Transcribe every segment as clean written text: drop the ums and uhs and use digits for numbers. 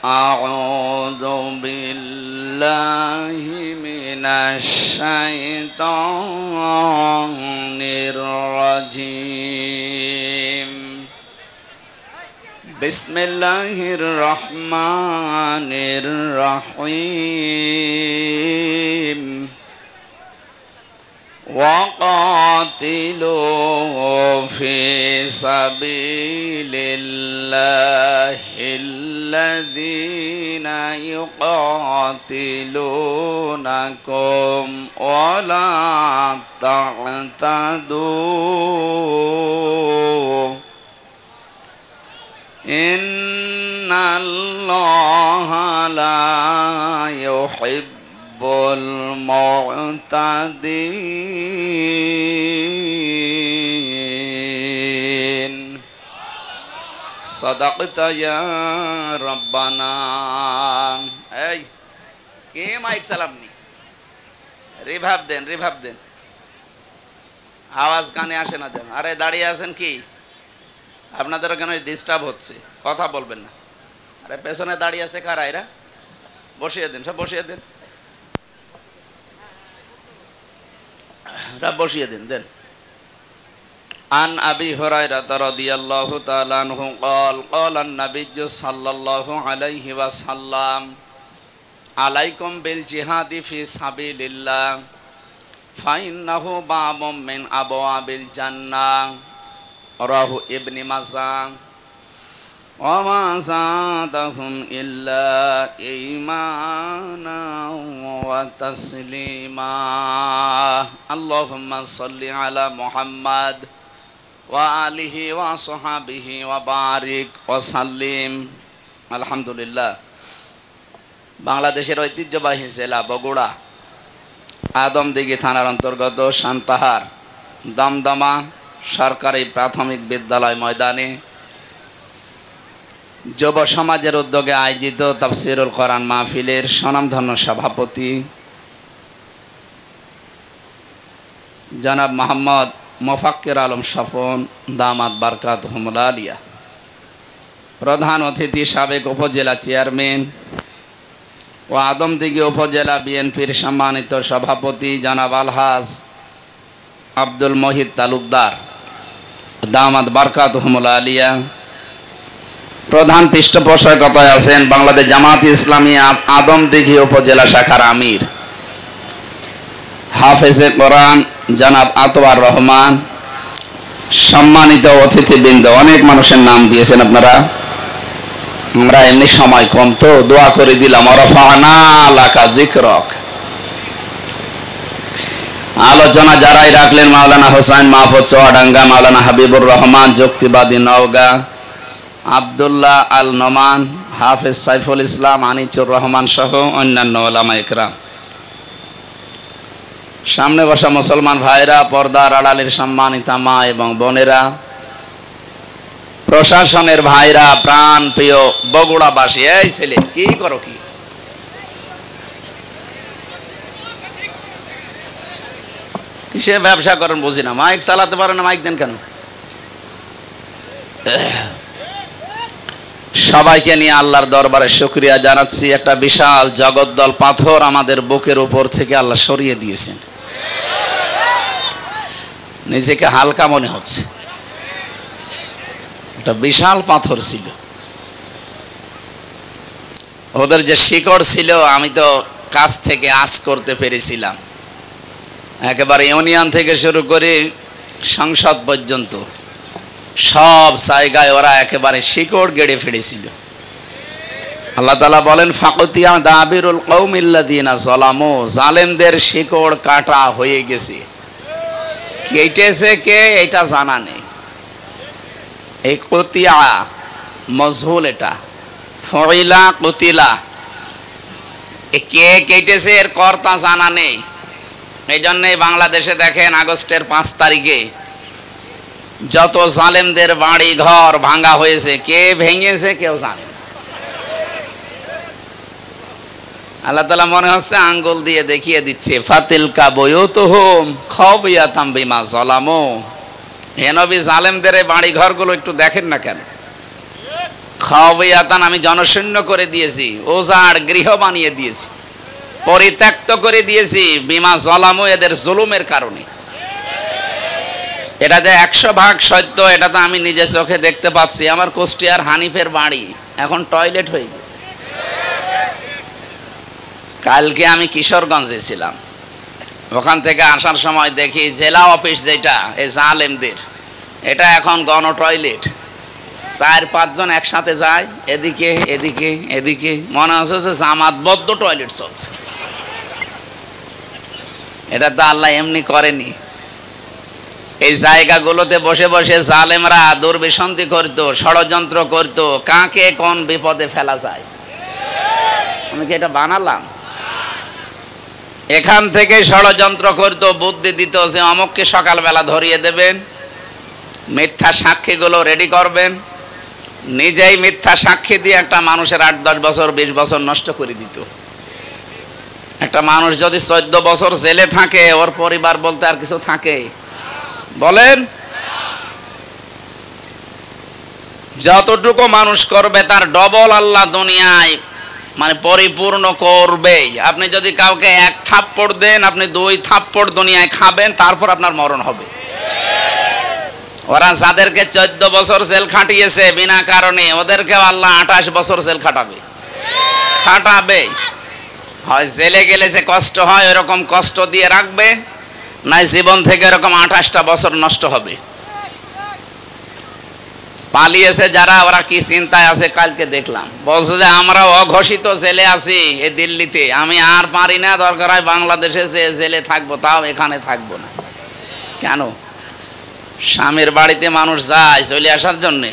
أعوذ بالله من الشيطان الرجيم بسم الله الرحمن الرحيم وقاتلوا في سبيل الله الذين يقاتلونكم ولا تعتدوا إن الله لا يحب المعتدين صدقت يا ربنا এই কে মাইক চালাবনি রিভাব দেন আওয়াজ কানে আসে না যেন আরে দাঁড়িয়ে আছেন কি আপনাদের ওখানে ডিস্টার্ব হচ্ছে কথা বলবেন না আরে পেছনে দাঁড়িয়ে আছে কারা এরা বসিয়ে দেন সব বসিয়ে দেন বসিয়ে দেন عن أبي هريرة رضي الله تعالى عنه قال قال النبي صلى الله عليه وسلم عليكم بالجهاد في سبيل الله فإنه باب من أبواب الجنة رواه ابن ماجه وما زادهم إلا إيمانا وتسليما اللهم صل على محمد وآله وصحبه وبارك وسلم الحمد لله বাংলাদেশের ঐতিহ্যবাহী জেলা বগুড়া আদমদিঘি থানার অন্তর্গত শানপাহাড় দমদমা সরকারি প্রাথমিক বিদ্যালয় ময়দানে যুব সমাজের উদ্যোগে আয়োজিত তাফসীরুল কোরআন মাহফিলের স্বনামধন্য সভাপতি জনাব মোহাম্মদ মোফাক্কির আলম স্বপন দামাত বারকাতুহুল আলিয়া, প্রধান অতিথি সাবেক উপজেলা চেয়ারম্যান ও আদমদিঘি উপজেলা বিএনপির সম্মানিত সভাপতি জনাব আলহাজ আব্দুল মহিদ তালুকদার দামাত বারকাতুহুল আলিয়া, প্রধান পৃষ্ঠপোষকতায় আছেন বাংলাদেশ জামাত ইসলামী আদমদিঘি উপজেলা শাখার আমির হাফেজে কোরআন জনাব আতওয়ার রহমান, সম্মানিত অতিথিবৃন্দ, অনেক মানুষের নাম দিয়েছেন আপনারা, আমরা এমনি সময় কম তো দোয়া করে দিলাম ওয়ারাফা'না লাকা যিকরাক। আলোচনা যারাই রাখলেন মাওলানা হোসেন মাহফুজ চুয়াডাঙ্গা, মাওলানা হাবিবুর রহমান যুক্তিবাদী নওগাঁ, আব্দুল্লাহ আল নোমান, হাফেজ সাইফুল ইসলাম, আনিচুর রহমান সহ অন্যান্য ওলামা ইকরাম, সামনে বসা মুসলমান ভাইরা, পর্দার আড়ালের সম্মানিতা মা এবং বোনেরা, প্রশাসনের ভাইরা, প্রাণ প্রিয় বগুড়াবাসী, এই ছেলে কি করো কি কিসে ব্যবসা করেন বুঝি না, মাইক চালাতে পারে না, মাইক দেন কেন? সবাইকে নিয়ে আল্লাহর দরবারে শুকরিয়া জানাচ্ছি। একটা বিশাল জগদ্দল পাথর আমাদের বুকের উপর থেকে আল্লাহ সরিয়ে দিয়েছেন, নিজেকে হালকা মনে হচ্ছে। একটা বিশাল পাথর ছিল, ওদের যে শিকড় ছিল আমি তো কাছ থেকে আঁচ করতে পেরেছিলাম, একেবারে ইউনিয়ন থেকে শুরু করে সংসদ পর্যন্ত সব জায়গায় ওরা একেবারে শিকড় গেড়ে ফেলেছিল। আল্লাহ তাআলা বলেন ফাকতিয়া দাবিরুল কওমিল্লাযিনা যালামু, জালেমদের শিকড় কাটা হয়ে গেছে। কেটেছে কে এটা জানা নেই, এই কতিয়া মজহুল, এটা ফইলা কুতিলা, কে কেটেছে এর কর্তা জানা নেই। এই জন্যই বাংলাদেশে দেখেন আগস্টের 5 তারিখে যত জালেমদের বাড়ি ঘর ভাঙা হয়েছে, কে ভেঙেছে কেউ জানে না। আল্লাহ তাআলা মনে হচ্ছে আঙ্গুল দিয়ে দেখিয়ে দিচ্ছে ফাতিলকা বুয়ুতুহুম খাবিয়াতাম বিমা যালামু। হে নবী, জালেমদের বাড়ি ঘরগুলো একটু দেখেন না কেন? খাওয়াতান আমি জনশূন্য করে দিয়েছি, ওজাড় গৃহ বানিয়ে দিয়েছি, পরিত্যক্ত করে দিয়েছি বিমা জলামু, এদের জুলুমের কারণে। এটা যে 100% সত্য, এটা তো আমি নিজে চোখে দেখতে পাচ্ছি। আমার কুষ্টিয়ার হানিফের বাড়ি এখন টয়লেট হয়ে গেছে। কালকে আমি কিশোরগঞ্জে ছিলাম, ওখান থেকে আসার সময় দেখি জেলা অফিস যেটা এই জালেমদের, এটা এখন গণ টয়লেট। 4-5 জন একসাথে যায়, এদিকে এদিকে এদিকে, মনে হচ্ছে যে জামাতবদ্ধ টয়লেট চলছে। এটা তো আল্লাহ এমনি করেনি। এই জায়গাগুলোতে বসে বসে জালেমরা দুর্বিসন্ধি করতো, ষড়যন্ত্র করতো, কাকে কোন বিপদে ফেলা যায়। আমি কি এটা বানালাম? এখান থেকে ষড়যন্ত্র করতো, বুদ্ধি দিত যে অমুককে সকালবেলা ধরিয়ে দেবেন, মিথ্যা সাক্ষীগুলো রেডি করবেন, নিজেই মিথ্যা সাক্ষী দিয়ে একটা মানুষের 8-10 বছর 20 বছর নষ্ট করে দিত। একটা মানুষ যদি 14 বছর জেলে থাকে, ওর পরিবার বলতে আর কিছু থাকে? বলেন, যতটুকু মানুষ করবে তার ডবল আল্লাহ দুনিয়ায় মানে পরিপূর্ণ করবেই। আপনি যদি কাউকে 1 থাপ্পড় দেন, আপনি 2 থাপ্পড় দুনিয়ায় খাবেন, তারপর আপনার মরণ হবে। ওরা যাদেরকে 14 বছর জেল খাটিয়েছে বিনা কারণে, ওদেরকেও আল্লাহ 28 বছর জেল খাটাবে। হয় জেলে গেলে যে কষ্ট হয় এরকম কষ্ট দিয়ে রাখবে, নাই জীবন থেকে এরকম 28টা বছর নষ্ট হবে। পালিয়েছে যারা, ওরা কি চিন্তায় আছে কালকে দেখলাম, বলছে যে আমরা অঘোষিত জেলে আছি এই দিল্লিতে, আমি আর পারি না, দরকার হয় বাংলাদেশে যে জেলে থাকবো, তাও এখানে থাকবো না। কেন? স্বামীর বাড়িতে মানুষ যায় চলে আসার জন্যে।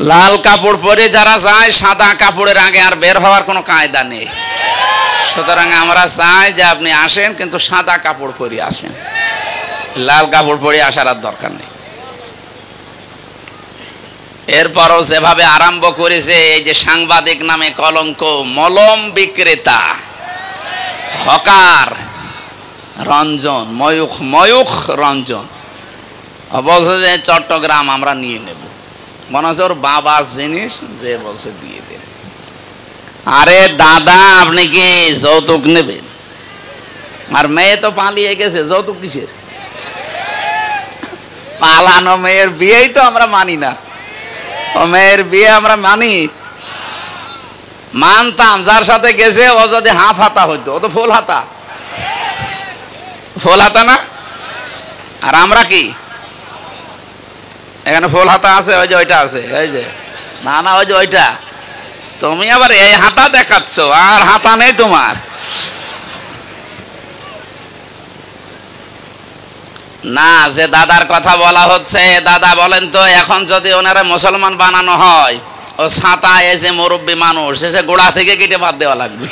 লাল কাপড় পরে যারা যায়, সাদা কাপড়ের আগে আর বের হওয়ার কোনো কায়দা নেই। সুতরাং আমরা চাই যে আপনি আসেন, কিন্তু সাদা কাপড় পরে আসেন, লাল কাপড় পরে আসার আর দরকার নেই। এরপরও যেভাবে আরম্ভ করেছে, এই যে সাংবাদিক নামে কলঙ্ক, মলম বিক্রেতা, হকার রঞ্জন, ময়ূখ রঞ্জন বলছে যে চট্টগ্রাম আমরা নিয়ে নেব। মনে হচ্ছে ওর বাবার জিনিস, যে বলছে দিয়ে দেন। আরে দাদা, আপনি কি যৌতুক নেবেন? আর মেয়ে তো পালিয়ে গেছে, যৌতুক কিসের? পালানো মেয়ের বিয়েই তো আমরা মানি না। ও মেয়ের বিয়ে আমরা মানতাম, যার সাথে গেছে ও যদি হাফ হাতা হইতো, ও তো ফুল হাতা না। আর আমরা কি এখানে ফুল হাতা আছে, ওই যে ওইটা আছে, ওই যে না ওই যে ওইটা। তুমি আবার এই হাতা দেখাচ্ছ, আর হাতা নেই তোমার। না, যে দাদার কথা বলা হচ্ছে, দাদা বলেন তো, এখন যদি ওনারা মুসলমান বানানো হয়, ও ছাতা এসে মুরব্বী মানুষ এসে গোড়া থেকে কেটে বাদ দেওয়া লাগবে।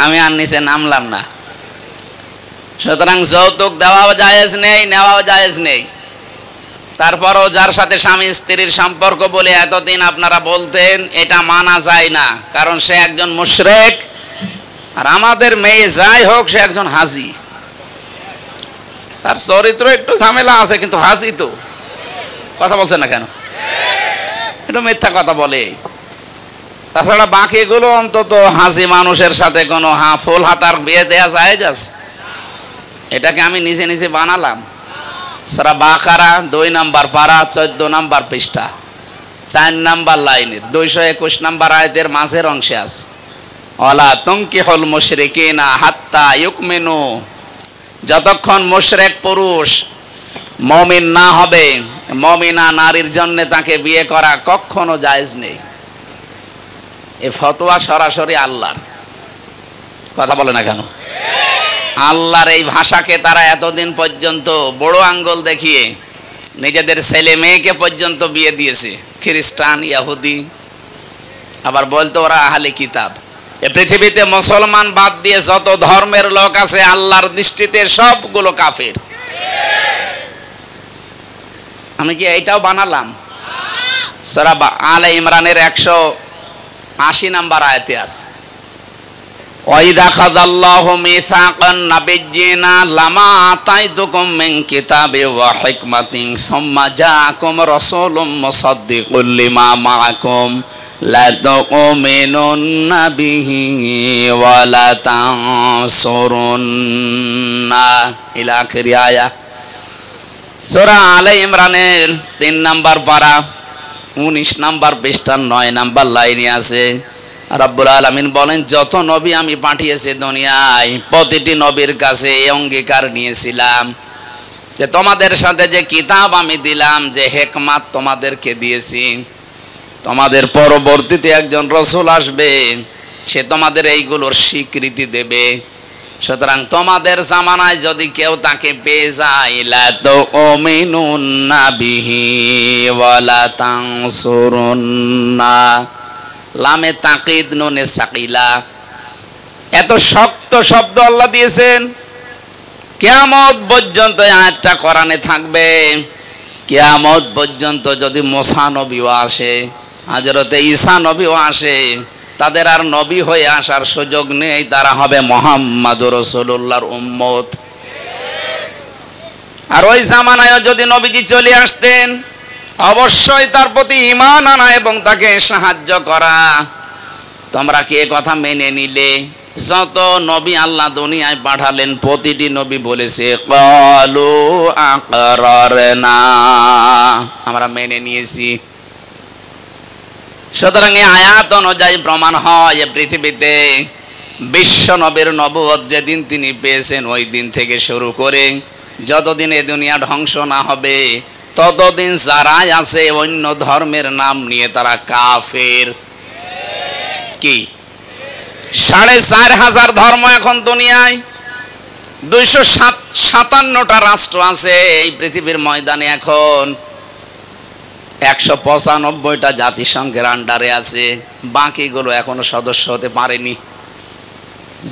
আমি আর নিচে নামলাম না। সুতরাং যৌতুক দেওয়াও জায়েজ নেই, নেওয়াও জায়েজ নেই। তারপরও যার সাথে স্বামী স্ত্রীর সম্পর্ক বলে এতদিন আপনারা বলতেন, এটা মানা যায় না, কারণ সে একজন মুশরিক। আর আমাদের মেয়ে যাই হোক, সে একজন হাজি, তার চরিত্র একটু ঝামেলা আছে, কিন্তু হাজি তো। কথা বলছেন না কেন? এটা মিথ্যা কথা বলে। তাছাড়া বাকিগুলো অন্তত হাজি মানুষের সাথে কোনো ফুল হাতার বিয়ে দেয়া যায় যাচ্ছে। এটাকে আমি নিজে নিজে বানালাম। সূরা বাকারা 2 নম্বর পারা 14 নম্বর পৃষ্ঠা 4 নম্বর লাইনের 221 নম্বর আয়াতের মাঝের অংশে আছে, ওয়ালা তুনকিহুল মুশরিকিনা হাত্তা ইউমিনু। যতক্ষণ মুশরিক পুরুষ মুমিন না হবে, মুমিনা নারীর জন্য তাকে বিয়ে করা কখনো জায়েজ নেই। এই ফতোয়া সরাসরি আল্লাহর। কথা বলে না কেন? আল্লাহর এই ভাষাকে তারা এতদিন পর্যন্ত বড় আঙ্গুল দেখিয়ে নিজেদের ছেলে মেয়েকে পর্যন্ত বিয়ে দিয়েছে, খ্রিস্টান, ইহুদি, আবার বলতো ওরা আহলে কিতাব। এই পৃথিবীতে মুসলমান বাদ দিয়ে যত ধর্মের লোক আছে, আল্লাহর দৃষ্টিতে সবগুলো কাফের। আমি কি এইটাও বানালাম? সূরা আলে ইমরানের 180 নম্বর আয়াতে আছে, ওয়াইদা খাযাল্লাহু মিসাকান নাবিয়্যিনা লামা আতাইতুকুম মিন কিতাবি ওয়া হিকমাতিন সুম্মা জাআকুম রাসূলুম মুসাদ্দিকুল লিমা মাআকুম লা তুমিনুন্না বিহি ওয়া লা তানসুরুন্না ইলা আখিরি আয়া। সূরা আলে ইমরানের 3 নাম্বার পারা 19 নাম্বার পৃষ্ঠার 9 নাম্বার লাইনে আছে রব্বুল আলামিন বলেন, যত নবী আমি পাঠিয়েছি দুনিয়ায় প্রতিটি নবীর কাছে এই অঙ্গীকার নিয়েছিলাম যে তোমাদের সাথে যে কিতাব আমি দিলাম, যে হিকমত তোমাদেরকে দিয়েছি, তোমাদের পরবর্তীতে একজন রাসূল আসবে, সে তোমাদের এইগুলোর স্বীকৃতি দেবে। সুতরাং তোমাদের জামানায় যদি কেউ তাকে পেয়ে যায়, লা তুমিনুন্না বিহি ওয়া লা তানসুরুন্না, লামে তাকিদ নুনে সাকিলা, এত শক্ত শব্দ আল্লাহ দিয়েছেন। কিয়ামত পর্যন্ত আয়াতটা কোরআনে থাকবে। কিয়ামত পর্যন্ত যদি মুসা নবীও আসে, হযরতে ঈসা নবীও আসে, তাদের আর নবী হয়ে আসার সুযোগ নেই, তারা হবে মুহাম্মাদুর রাসূলুল্লাহর উম্মত। আর ওই জামানায় যদি নবীজি চলে আসতেন, অবশ্যই তার প্রতি ঈমান আনা এবং তাকে সাহায্য করা। তোমরা কি এই কথা মেনে নিলে? যত নবী আল্লাহ দুনিয়ায় পাঠালেন প্রতিটি নবী বলেছে ক্বালু আকরারনা, আমরা মেনে নিয়েছি। সুতরাং এই আয়াত অনুযায়ী প্রমাণ হয় যে পৃথিবীতে বিশ্ব নবীর নবুয়ত যেদিন তিনি পেয়েছেন, ওই দিন থেকে শুরু করে যতদিন এ দুনিয়া ধ্বংস না হবে ততদিন যারাই আছে অন্য ধর্মের নাম নিয়ে তারা কাফের। কি 4500 ধর্ম এখন দুনিয়ায়, 257টা রাষ্ট্র আছে এই পৃথিবীর ময়দানে। এখন 195টা জাতিসংঘের আন্ডারে আছে, বাকিগুলো এখনো সদস্য হতে পারেনি।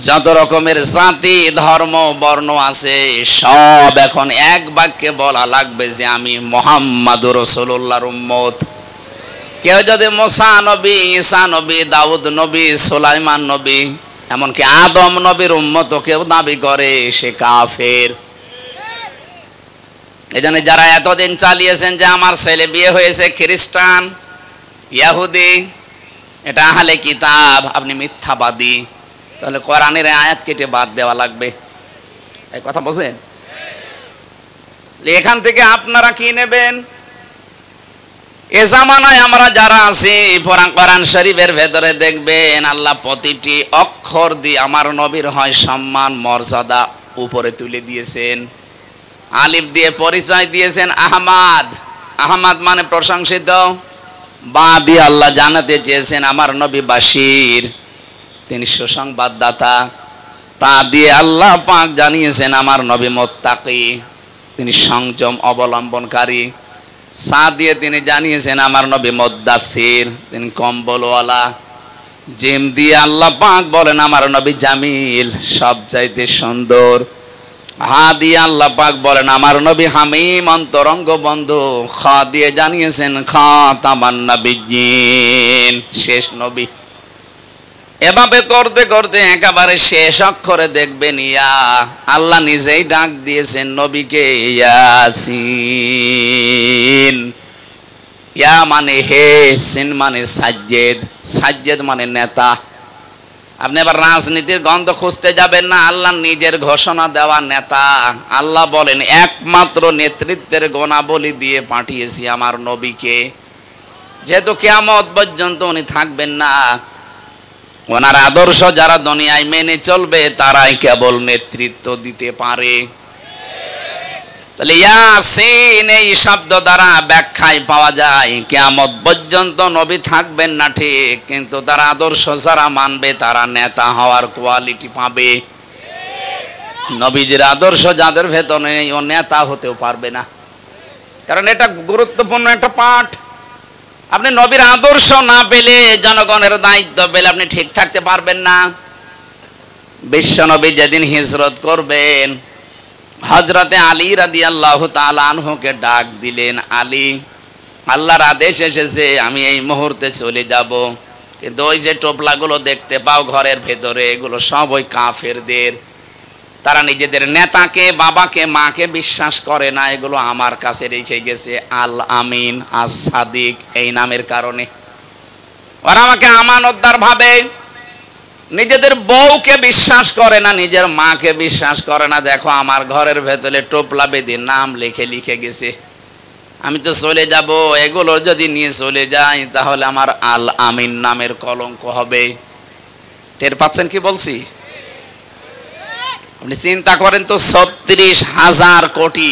যত রকমের জাতি ধর্ম বর্ণ আছে সব এখন এক বাক্যে বলা লাগবে যে আমি মুহাম্মাদুর রাসূলুল্লাহর উম্মত। কেউ যদি মুসা নবী, ঈসা নবী, দাউদ নবী, সুলাইমান নবী, এমনকি আদম নবীর উম্মত কেউ দাবি করে, সে কাফের। এজন্য যারা এতদিন চালিয়েছেন যে আমার ছেলে বিয়ে হয়েছে খ্রিস্টান, ইহুদি, এটা আহলে কিতাব, আপনি মিথ্যাবাদী, তাহলে কোরআনের আয়াত কেটে বাদ দেওয়া লাগবে। এই কথা বুঝেন? এখান থেকে আপনারা কি নেবেন? এ জামানায় আমরা যারা আছি, কোরআন শরীফের ভেতরে দেখবেন আল্লাহ প্রতিটি অক্ষর দিয়ে আমার নবীর হয় সম্মান মর্যাদা উপরে তুলে দিয়েছেন। আলিফ দিয়ে পরিচয় দিয়েছেন আহমাদ, আহমাদ মানে প্রশংসিত। বা দিয়ে আল্লাহ জানাতে চেয়েছেন আমার নবী বাশির, তিনি সুসংবাদদাতা। তা দিয়ে আল্লাহ পাক জানিয়েছেন আমার নবী মুত্তাকি, তিনি সংযম অবলম্বনকারী। সা দিয়ে তিনি জানিয়েছেন আমার নবী মুদ্দাসির, তিনি কম্বলওয়ালা। জিম দিয়ে আল্লাহ পাক বলেন আমার নবী জামিল, সবচাইতে সুন্দর। হা দিয়ে আল্লাহ পাক বলেন আমার নবী হামিম, অন্তরঙ্গ বন্ধু। খা দিয়ে জানিয়েছেন খাতামান নাবিয়্যিন, শেষ নবী। এভাবে করতে করতে একেবারে শেষ অক্ষরে দেখবেন ইয়া, আল্লাহ নিজেই ডাক দিয়েছেন নবীকে ইয়াসিন। ইয়া মানে হে, সিন মানে সাজ্জেদ, সাজ্জেদ মানে নেতা। আপনি এবার রাজনীতির গন্ধ খুঁজতে যাবেন না, আল্লাহ নিজের ঘোষণা দেওয়া নেতা। আল্লাহ বলেন একমাত্র নেতৃত্বের গুণাবলী দিয়ে পাঠিয়েছি আমার নবীকে। যেহেতু কিয়ামত পর্যন্ত উনি থাকবেন না, ওনার আদর্শ যারা দুনিয়ায় মেনে চলবে তারাই কেবল নেতৃত্ব দিতে পারে। তাহলে ইয়াসিন এই শব্দ দ্বারা ব্যাখ্যায় পাওয়া যায় কিয়ামত পর্যন্ত নবী থাকবেন না ঠিক, কিন্তু তার আদর্শ যারা মানবে তারা নেতা হওয়ার কোয়ালিটি পাবে। নবীজির আদর্শ যাদের ভেতরে নেই ও নেতা হতেও পারবে না, কারণ এটা গুরুত্বপূর্ণ একটা পাঠ। আপনি নবীর আদর্শ না পেলে, জনগণের দায়িত্ব পেলে আপনি ঠিক থাকতে পারবেন না। বিশ্ব নবী যেদিন হিজরত করবেন, হযরতে আলী রাদিয়াল্লাহু তাআলা আনহুকে ডাক দিলেন, আলী, আল্লাহর আদেশ এসেছে, আমি এই মুহূর্তে চলে যাব। কিন্তু ওই যে টোপলাগুলো দেখতে পাও ঘরের ভেতরে, এগুলো সব ওই কাফেরদের। তারা নিজেদের নেতাকে, বাবাকে, মাকে বিশ্বাস করে না। এগুলো আমার কাছে রেখে গেছে আল আমিন, আস সাদিক এই নামের কারণে। ওরা আমাকে আমানতদার ভাবে। নিজেদের বউকে বিশ্বাস করে না, নিজের মাকে বিশ্বাস করে না। দেখো আমার ঘরের ভেতরে টোপলা বেঁধে নাম লিখে লিখে গেছে। আমি তো চলে যাব, এগুলো যদি নিয়ে চলে যাই তাহলে আমার আল আমিন নামের কলঙ্ক হবে। টের পাচ্ছেন কি বলছি? আপনি চিন্তা করেন তো, ৩৬,০০০ কোটি।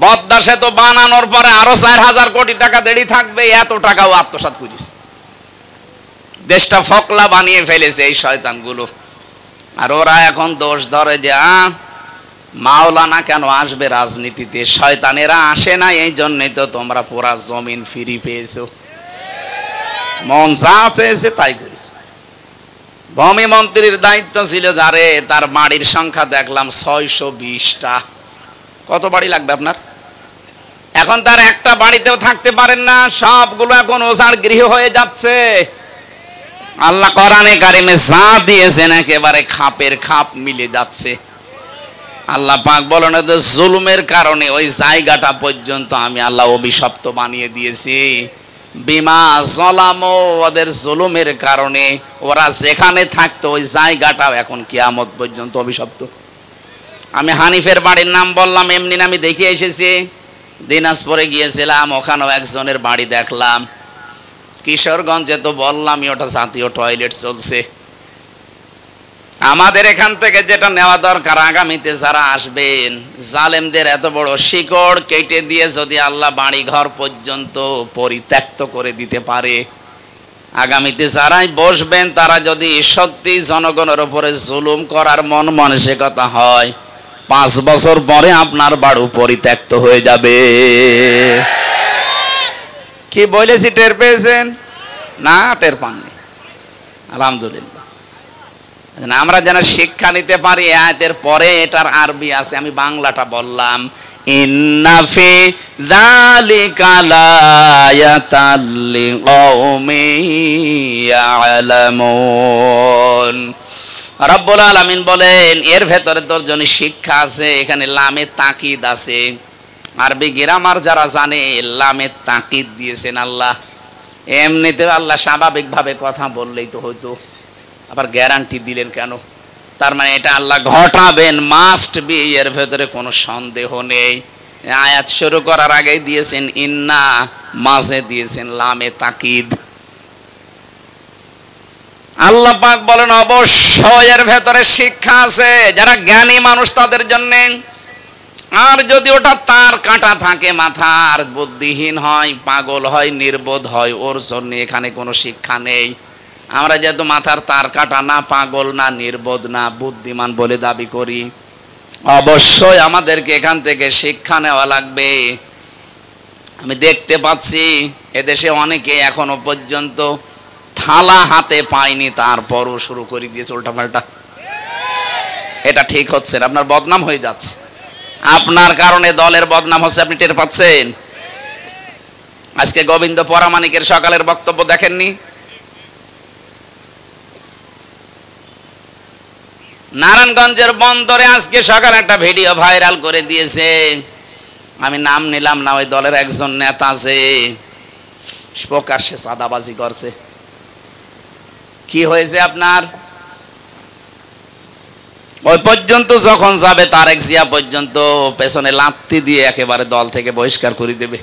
পদ্মা সেতু বানানোর পরে আরো ৪,০০০ কোটি টাকা দেরি থাকবে। এত টাকাও আত্মসাৎ করিস। দেশটা ফকলা বানিয়ে ফেলেছে এই শয়তানগুলো। আর ওরা এখন দোষ ধরে যে মাওলানা কেন আসবে রাজনীতিতে? শয়তানেরা আসে না, এই জন্যই তো তোমরা পুরা জমিন ফিরি পেয়েছো। মন যা চেয়েছে তাই করেছে। ভূমি মন্ত্রীর দায়িত্ব ছিল যারে, তার বাড়ির সংখ্যা দেখলাম ৬২০টা। কত বাড়ি লাগবে আপনার? এখন তার একটা বাড়িতেও থাকতে পারেন না, সবগুলো এখন ওঝার গৃহ হয়ে যাচ্ছে। আল্লাহ কোরআনে কারিমে যা দিয়েছেন একেবারে খাপের খাপ মিলে যাচ্ছে। আল্লাহ পাক বলেন জুলুমের কারণে ওই জায়গাটা পর্যন্ত আমি আল্লাহ অভিশপ্ত বানিয়ে দিয়েছি। বিমা জলামো, ওদের জুলুমের কারণে ওরা যেখানে থাকতো ওই জায়গাটাও এখন কিয়ামত পর্যন্ত অভিশপ্ত। আমি হানিফের বাড়ির নাম বললাম এমনি না, আমি দেখে এসেছি। দিনাজপুরে গিয়েছিলাম, ওখানেও একজনের বাড়ি দেখলাম। কিশোরগঞ্জে তো বললামই, ওটা জাতীয় টয়লেট চলছে। আমাদের এখান থেকে যেটা নেওয়া দরকার, আগামীতে যারা আসবেন, জালেমদের এত বড় শিকড় কেটে দিয়ে যদি আল্লাহ বাড়ি ঘর পর্যন্ত পরিত্যক্ত করে দিতে পারে, আগামীতে যারাই বসবেন তারা যদি সত্যি জনগণের উপরে জুলুম করার মন মানসিকতা হয়, 5 বছর পরে আপনার বাড়ি পরিত্যক্ত হয়ে যাবে। কি বলেছি টের পেয়েছেন? না, টের পাননি। আলহামদুলিল্লাহ। আমরা যেন শিক্ষা নিতে পারি। আয়াতের পরে এটার আরবি আছে, আমি বাংলাটা বললাম। ইন্না ফি যালিকা লায়াতাল লিকাউমিন ইয়ালামুন। রব্বুল আলামিন বলেন এর ভেতরে তোর জন্য শিক্ষা আছে। এখানে লামে তাকিদ আছে। আরবি গ্রামার যারা জানে, লামে তাকিদ দিয়েছেন আল্লাহ। এমনিতে আল্লাহ স্বাভাবিকভাবে কথা বললেই তো হয়তো, আবার গ্যারান্টি দিলেন কেন? তার মানে এটা আল্লাহ ঘটাবেন, মাস্ট বি, এর ভেতরে কোনো সন্দেহ নেই। আয়াত শুরু করার আগেই দিয়েছেন ইন্না, মাঝে দিয়েছেন লামে তাকিদ। আল্লাহ পাক বলেন অবশ্যই এর ভেতরে শিক্ষা আছে যারা জ্ঞানী মানুষ তাদের জন্য। আর যদি ওটা তার কাটা থাকে, মাথার বুদ্ধিহীন হয়, পাগল হয়, নির্বোধ হয়, ওর জন্য এখানে কোনো শিক্ষা নেই। আমরা যেহেতু মাথার তার কাটা না, পাগল না, নির্বোধ না, বুদ্ধিমান বলে দাবি করি, অবশ্যই আমাদেরকে এখান থেকে শিক্ষা নেওয়া লাগবে। আমি দেখতে পাচ্ছি এদেশে অনেকে এখনো পর্যন্ত থালা হাতে পায়নি, তারপরও শুরু করে দিয়েছে উল্টাপাল্টা। এটা ঠিক হচ্ছে না, আপনার বদনাম হয়ে যাচ্ছে। আপনার কারণে দলের বদনাম হচ্ছে, আপনি টের পাচ্ছেন? আজকে গোবিন্দ পরামানিকের সকালের বক্তব্য দেখেননি? নারায়ণগঞ্জের বন্দরে আজকে সকালে একটা ভিডিও ভাইরাল করে দিয়েছে। আমি নাম নিলাম না, ওই দলের একজন নেতা আছে, প্রকাশ্যে চাঁদাবাজি করছে। কি হয়েছে আপনার? ওই পর্যন্ত যখন যাবে তারেক জিয়া পর্যন্ত পেছনে লাত্তি দিয়ে একেবারে দল থেকে বহিষ্কার করে দেবে।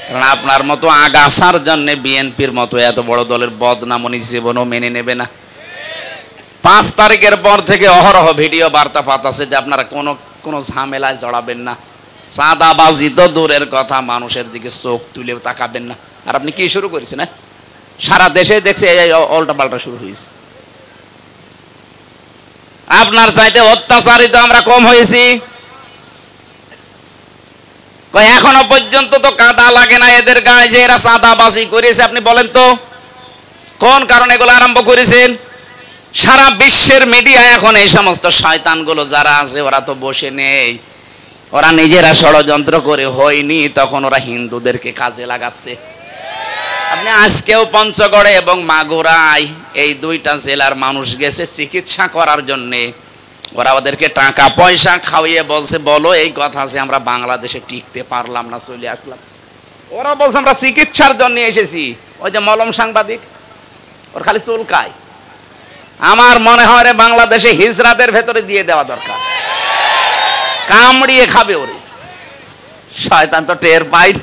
কারণ আপনার মতো আগাছার জন্য বিএনপির মতো এত বড় দলের বদনাম উনি জীবনও মেনে নেবে না। 5 তারিখের পর থেকে অহরহ ভিডিও বার্তা পাঠাচ্ছে যে আপনারা কোনো ঝামেলায় জড়াবেন না, চাঁদাবাজি তো দূরের কথা, মানুষের দিকে চোখ তুলে তাকাবেন না। আর আপনি কি শুরু করেছেন? সারা দেশে দেখছে এই উল্টা পাল্টা শুরু হয়েছে। আপনার চাইতে অত্যাচারিত আমরা কম হয়েছি। এখনো পর্যন্ত তো কাদা লাগে না এদের গায়ে যে এরা চাঁদাবাজি করেছে। আপনি বলেন তো কোন কারণে এগুলো আরম্ভ করেছেন? সারা বিশ্বের মিডিয়া এখন এই সমস্ত শয়তানগুলো যারা আছে ওরা তো বসে নেই, ওরা নিজেরা ষড়যন্ত্র করে হয়নি, তখন ওরা হিন্দুদেরকে কাজে লাগাচ্ছে। আপনি আজকেও পঞ্চগড়ে এবং মাগুরায় এই দুইটা জেলার মানুষ গেছে চিকিৎসা করার জন্যে। ওরা ওদেরকে টাকা পয়সা খাওয়িয়ে বলছে, বলো এই কথা আছে, আমরা বাংলাদেশে টিকতে পারলাম না, চলে আসলাম। ওরা বলছে আমরা চিকিৎসার জন্য এসেছি। ওই যে মলম সাংবাদিক, ওর খালি চুলকায়। আমার মনে হয় রে বাংলাদেশে হিজড়াদের ভেতরে দিয়ে দেওয়া দরকার, কামড়িয়ে খাবে ওরে, শয়তান তো টের বাইরে।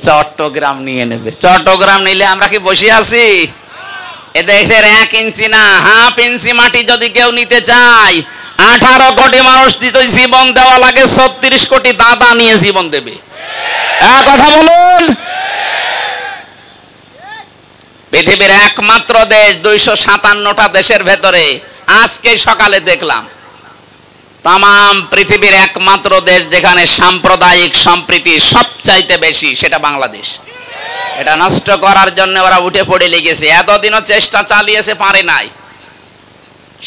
চট্টগ্রাম নিয়ে নেবে, চট্টগ্রাম নিলে আমরা কি বসে আছি? এদেশের 1 ইঞ্চি না, হাফ ইঞ্চি মাটি যদি কেউ নিতে চায়, 18 কোটি মানুষ যদি জীবন দেওয়া লাগে, 36 কোটি দাদা নিয়ে জীবন দেবে। কথা বলুন। পৃথিবীর একমাত্র দেশ, 257টা দেশের ভেতরে আজকে সকালে দেখলাম তাম পৃথিবীর একমাত্র দেশ যেখানে সাম্প্রদায়িক সম্প্রীতি সবচাইতে বেশি, সেটা বাংলাদেশ। এটা নষ্ট করার জন্য ওরা উঠে পড়ে লেগেছে, এতদিনও চেষ্টা চালিয়েছে, পারে নাই।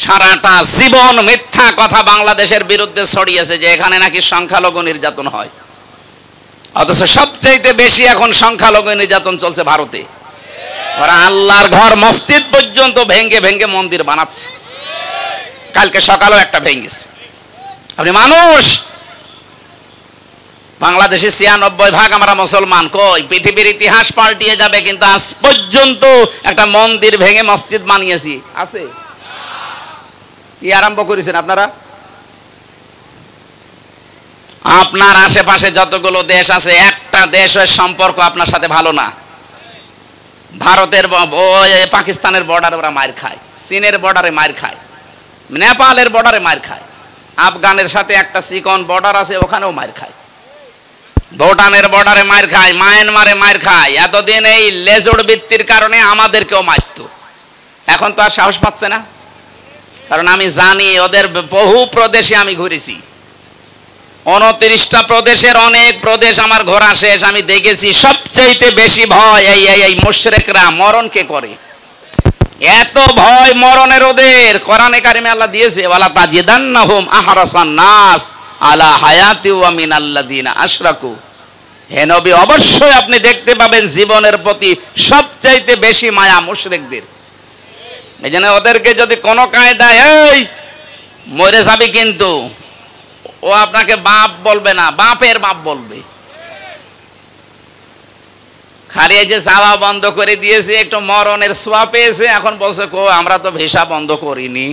সারাটা জীবন মিথ্যা কথা বাংলাদেশের বিরুদ্ধে ছড়িয়েছে যে এখানে নাকি সংখ্যালঘু নির্যাতন হয়, অথচ সবচাইতে বেশি এখন সংখ্যালঘু নির্যাতন চলছে ভারতে। ওরা আল্লাহর ঘর মসজিদ পর্যন্ত ভেঙ্গে ভেঙ্গে মন্দির বানাচ্ছে। কালকে সকালেও একটা ভেঙ্গেছে। আপনি মানুষ, বাংলাদেশে 96% আমরা মুসলমান, কই পৃথিবীর ইতিহাস পাল্টিয়ে যাবে, কিন্তু আজ পর্যন্ত একটা মন্দির ভেঙে মসজিদ বানিয়েছি আছে? কি আরম্ভ করেছেন আপনারা? আপনার আশেপাশে যতগুলো দেশ আছে, একটা দেশের সম্পর্ক আপনার সাথে ভালো না। ভারতের পাকিস্তানের বর্ডারে ওরা মার খায়, চীনের বর্ডারে মার খায়, নেপালের বর্ডারে মার খায়, আফগানের সাথে একটা চিকন বর্ডার আছে, ওখানেও মার খায়, ভুটানের বর্ডারে মার খায়, মায়ানমারে মার খায়। এতদিন এই লেজুড় বৃত্তির কারণে আমাদেরকেও মারত, এখন তো আর সাহস পাচ্ছে না। কারণ আমি জানি ওদের বহু প্রদেশে আমি ঘুরেছি, 29টা প্রদেশের অনেক প্রদেশ আমার ঘোরা শেষ। আমি দেখেছি সবচেয়ে বেশি ভয় এই মুশরিকরা মরণকে করে। এত ভয় মরণের ওদের, কোরআনে কারিমে আল্লাহ দিয়েছে, ওয়ালা তাজিদান্নাহুম আহরাসান নাস আলা হায়াতি ওয়া মিনাল্লাযিনা আশরাকু। হে নবী, অবশ্যই আপনি দেখতে পাবেন জীবনের প্রতি সবচাইতে বেশি মায়া মুশরিকদের। এইজন্য ওদেরকে যদি কোনো কায়দায় এই মরে যাবে, কিন্তু ও আপনাকে বাপ বলবে না, বাপের বাপ বলবে। খালি এই যে যাওয়া বন্ধ করে দিয়েছে, একটু মরণের ছোঁয়া পেয়েছে, এখন বলছে কো আমরা তো ভিসা বন্ধ করিনি।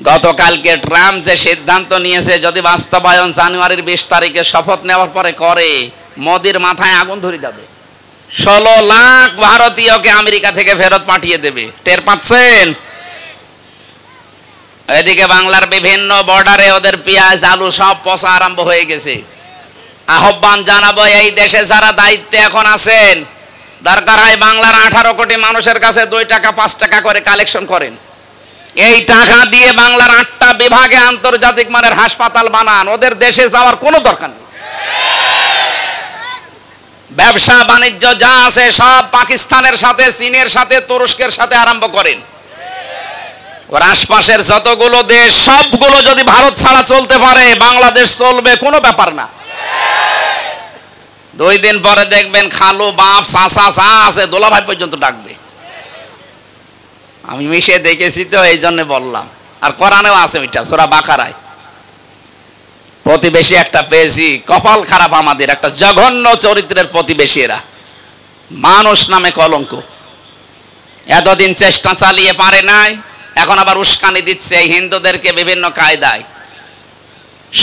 গতকালকে ট্রাম্প যে সিদ্ধান্ত নিয়েছে, যদি বাস্তবায়ন জানুয়ারির 20 তারিখে শপথ নেওয়ার পরে করে, মোদির মাথায় আগুন ধরে যাবে। 16 লাখ ভারতীয়কে আমেরিকা থেকে ফেরত পাঠিয়ে দেবে, টের পাচ্ছেন? এদিকে বাংলার বিভিন্ন বর্ডারে ওদের পেঁয়াজ আলু সব পচা আরম্ভ হয়ে গেছে। আহ্বান জানাবো, এই দেশে যারা দায়িত্বে এখন আছেন, দরকার হয় বাংলার 18 কোটি মানুষের কাছে 2 টাকা 5 টাকা করে কালেকশন করেন। এই টাকা দিয়ে বাংলার 8টা বিভাগে আন্তর্জাতিক মানের হাসপাতাল বানান, ওদের দেশে যাওয়ার কোনো দরকার নেই। ব্যবসা বাণিজ্য যা আছে সব পাকিস্তানের সাথে, চীনের সাথে, তুরস্কের সাথে আরম্ভ করেন। ওর আশপাশের যতগুলো দেশ সবগুলো যদি ভারত ছাড়া চলতে পারে, বাংলাদেশ চলবে, কোনো ব্যাপার না। 2 দিন পরে দেখবেন খালু, বাপ, চাচা যা আছে দোলাভাই পর্যন্ত ডাকবে। আমি মিশে দেখেছি তো, এই জন্য বললাম। আর কোরআনেও আছে ওইটা, সূরা বাকারায়। প্রতিবেশী একটা পেয়েছি, কপাল খারাপ আমাদের, একটা জঘন্য চরিত্রের প্রতিবেশী এরা, মানুষ নামে কলঙ্ক। এতদিন চেষ্টা চালিয়ে পারে নাই, এখন আবার উস্কানি দিচ্ছে এই হিন্দুদেরকে বিভিন্ন কায়দায়।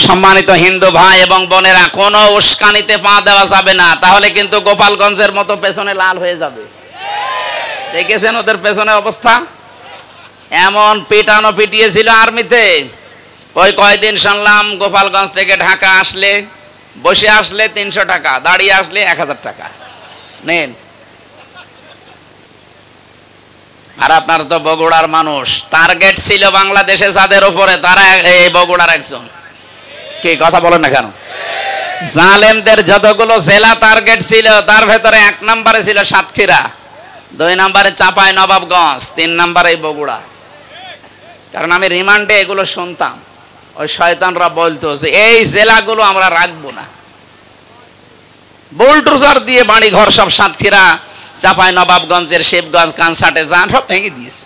সম্মানিত হিন্দু ভাই এবং বোনেরা, কোনো উস্কানিতে পা দেওয়া যাবে না, তাহলে কিন্তু গোপালগঞ্জের মতো পেছনে লাল হয়ে যাবে। দেখেছেন ওদের পেছনে অবস্থা, এমন পিটানো পিটিয়েছিল আর্মিতে। ওই কয়দিন শুনলাম গোপালগঞ্জ থেকে ঢাকা আসলে, বসে আসলে 300 টাকা, দাঁড়িয়ে আসলে 1000 টাকা নেন। আর আপনার তো বগুড়ার মানুষ, টার্গেট ছিল বাংলাদেশে যাদের উপরে, তারা এই বগুড়ার একজন। কি কথা বলেন না কেন? জালেমদের যতগুলো জেলা টার্গেট ছিল, তার ভেতরে 1 নম্বরে ছিল সাতক্ষীরা, 2 নম্বরে চাঁপাই নবাবগঞ্জ, 3 নম্বরে বগুড়া। কারণ আমি রিমান্ডে এগুলো শুনতাম। ওই শয়তানরা বলতো যে এই জেলাগুলো আমরা রাখবো না, বুলডোজার দিয়ে বাড়ি ঘর সব সাতক্ষীরা, চাপাই নবাবগঞ্জের শিবগঞ্জ, কানসাটে যান সব ভেঙে দিয়েছে।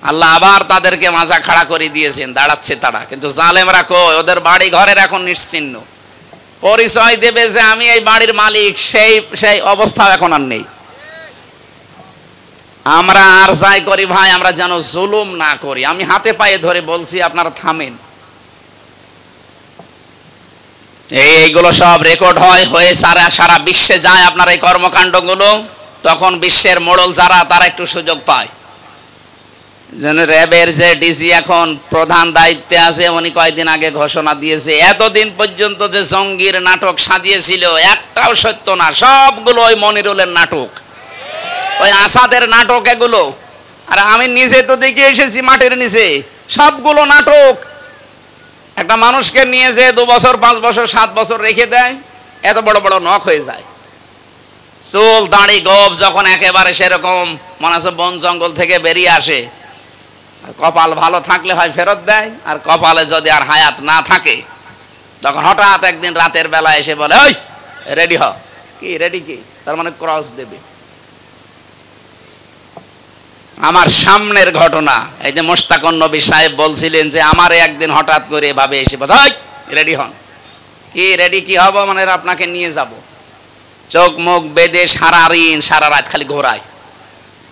আল্লাহ আবার তাদেরকে মাজা খাড়া করে দিয়েছেন, দাঁড়াচ্ছে তারা। কিন্তু জালেমরা কই, ওদের বাড়ি ঘরের এখন নিশ্চিহ্ন। পরিচয় দেবে যে আমি এই বাড়ির মালিক, সেই অবস্থা এখন আর নেই। আমরা আর যাই করি ভাই, আমরা যেন জুলুম না করি। আমি হাতে পায়ে ধরে বলছি, আপনারা থামেন। এইগুলো সব রেকর্ড হয়ে সারা বিশ্বে যায় আপনার এই কর্মকাণ্ডগুলো। তখন বিশ্বের মোড়ল যারা, তারা একটু সুযোগ পায়। যেন র্যাবের যে ডিজি এখন প্রধান দায়িত্বে আছে, উনি কয়েকদিন আগে ঘোষণা দিয়েছে এতদিন পর্যন্ত যে জঙ্গির নাটক সাজিয়েছিল একটাও সত্য না, সবগুলো ওই মনিরুলের নাটক, ওই আসাদের নাটক এগুলো। আর আমি নিজে তো দেখে এসেছি মাটির নিচে, সবগুলো নাটক। একটা মানুষকে নিয়ে যে 2 বছর 5 বছর 7 বছর রেখে দেয়, এত বড় বড় নখ হয়ে যায়। চুল দাড়ি গোপ যখন একেবারে সেরকম মনে হচ্ছে বন জঙ্গল থেকে বেরিয়ে আসে, কপাল ভালো থাকলে হয় ফেরত দেয়, আর কপালে যদি আর হায়াত না থাকে তখন হঠাৎ একদিন রাতের বেলা এসে বলে, ওই রেডি হ। কি রেডি? কি তার মানে ক্রস দেবে। আমার সামনের ঘটনা, এই যে মোশতাকুন নবী সাহেব বলছিলেন যে আমারে একদিন হঠাৎ করে এভাবে এসে বলে, ওই রেডি হন। কি রেডি? কি হব মানে আপনাকে নিয়ে যাব। চোখ মুখ বেঁধে সারা রাত খালি ঘোরায়।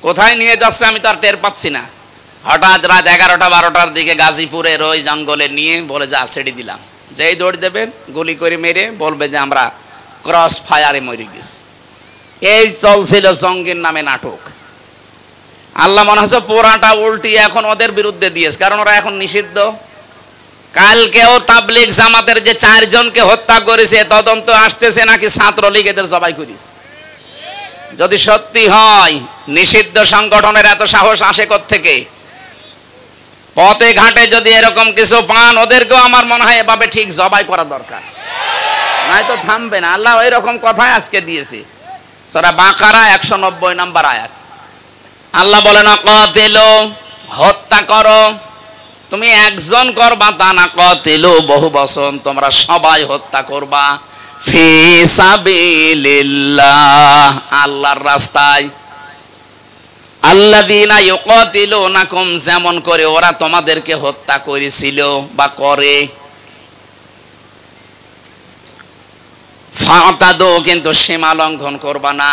কোথায় নিয়ে যাচ্ছে আমি তো আর টের পাচ্ছি না। হঠাৎ রাত 11টা 12টার দিকে গাজীপুরের ওই জঙ্গলে নিয়ে বলে, যা ছেড়ে দিলাম। যেই দৌড় দেবেন গুলি করে মেরে বলবে যে আমরা ক্রস ফায়ারে মরে গেছি। এই চলছিল জঙ্গির নামে নাটক। আল্লাহ মনে হচ্ছে পোড়াটা উল্টি এখন ওদের বিরুদ্ধে দিয়েছে, কারণ ওরা এখন নিষিদ্ধ। কালকেও তাবলীগ জামাতের যে 4 জনকে হত্যা করেছে, তদন্ত আসতেছে নাকি ছাত্রলীগ এদের জবাই করেছে। যদি সত্যি হয়, নিষিদ্ধ সংগঠনের এত সাহস আসে কোত্থেকে? পথে ঘাটে যদি এরকম কিছু পান, ওদেরকেও আমার মনে হয় এভাবে ঠিক জবাই করা দরকার, নয়তো থামবে না। আল্লাহ ওই রকম কথাই আজকে দিয়েছে। সূরা বাকারা 190 নম্বর আয়াত। আল্লাহ বলেন, কাতিলু, হত্যা করো। তুমি একজন করবা তা না, কাতিলু বহু বচন, তোমরা সবাই হত্যা করবা। ফি সাবিলিল্লাহ, আল্লাহর রাস্তায়। আল্লাযীনা ইউকাতিলুনাকুম, যেমন করে ওরা তোমাদেরকে হত্যা করেছিল বা করে। ফাতাদু, কিন্তু সীমা লঙ্ঘন করবা না।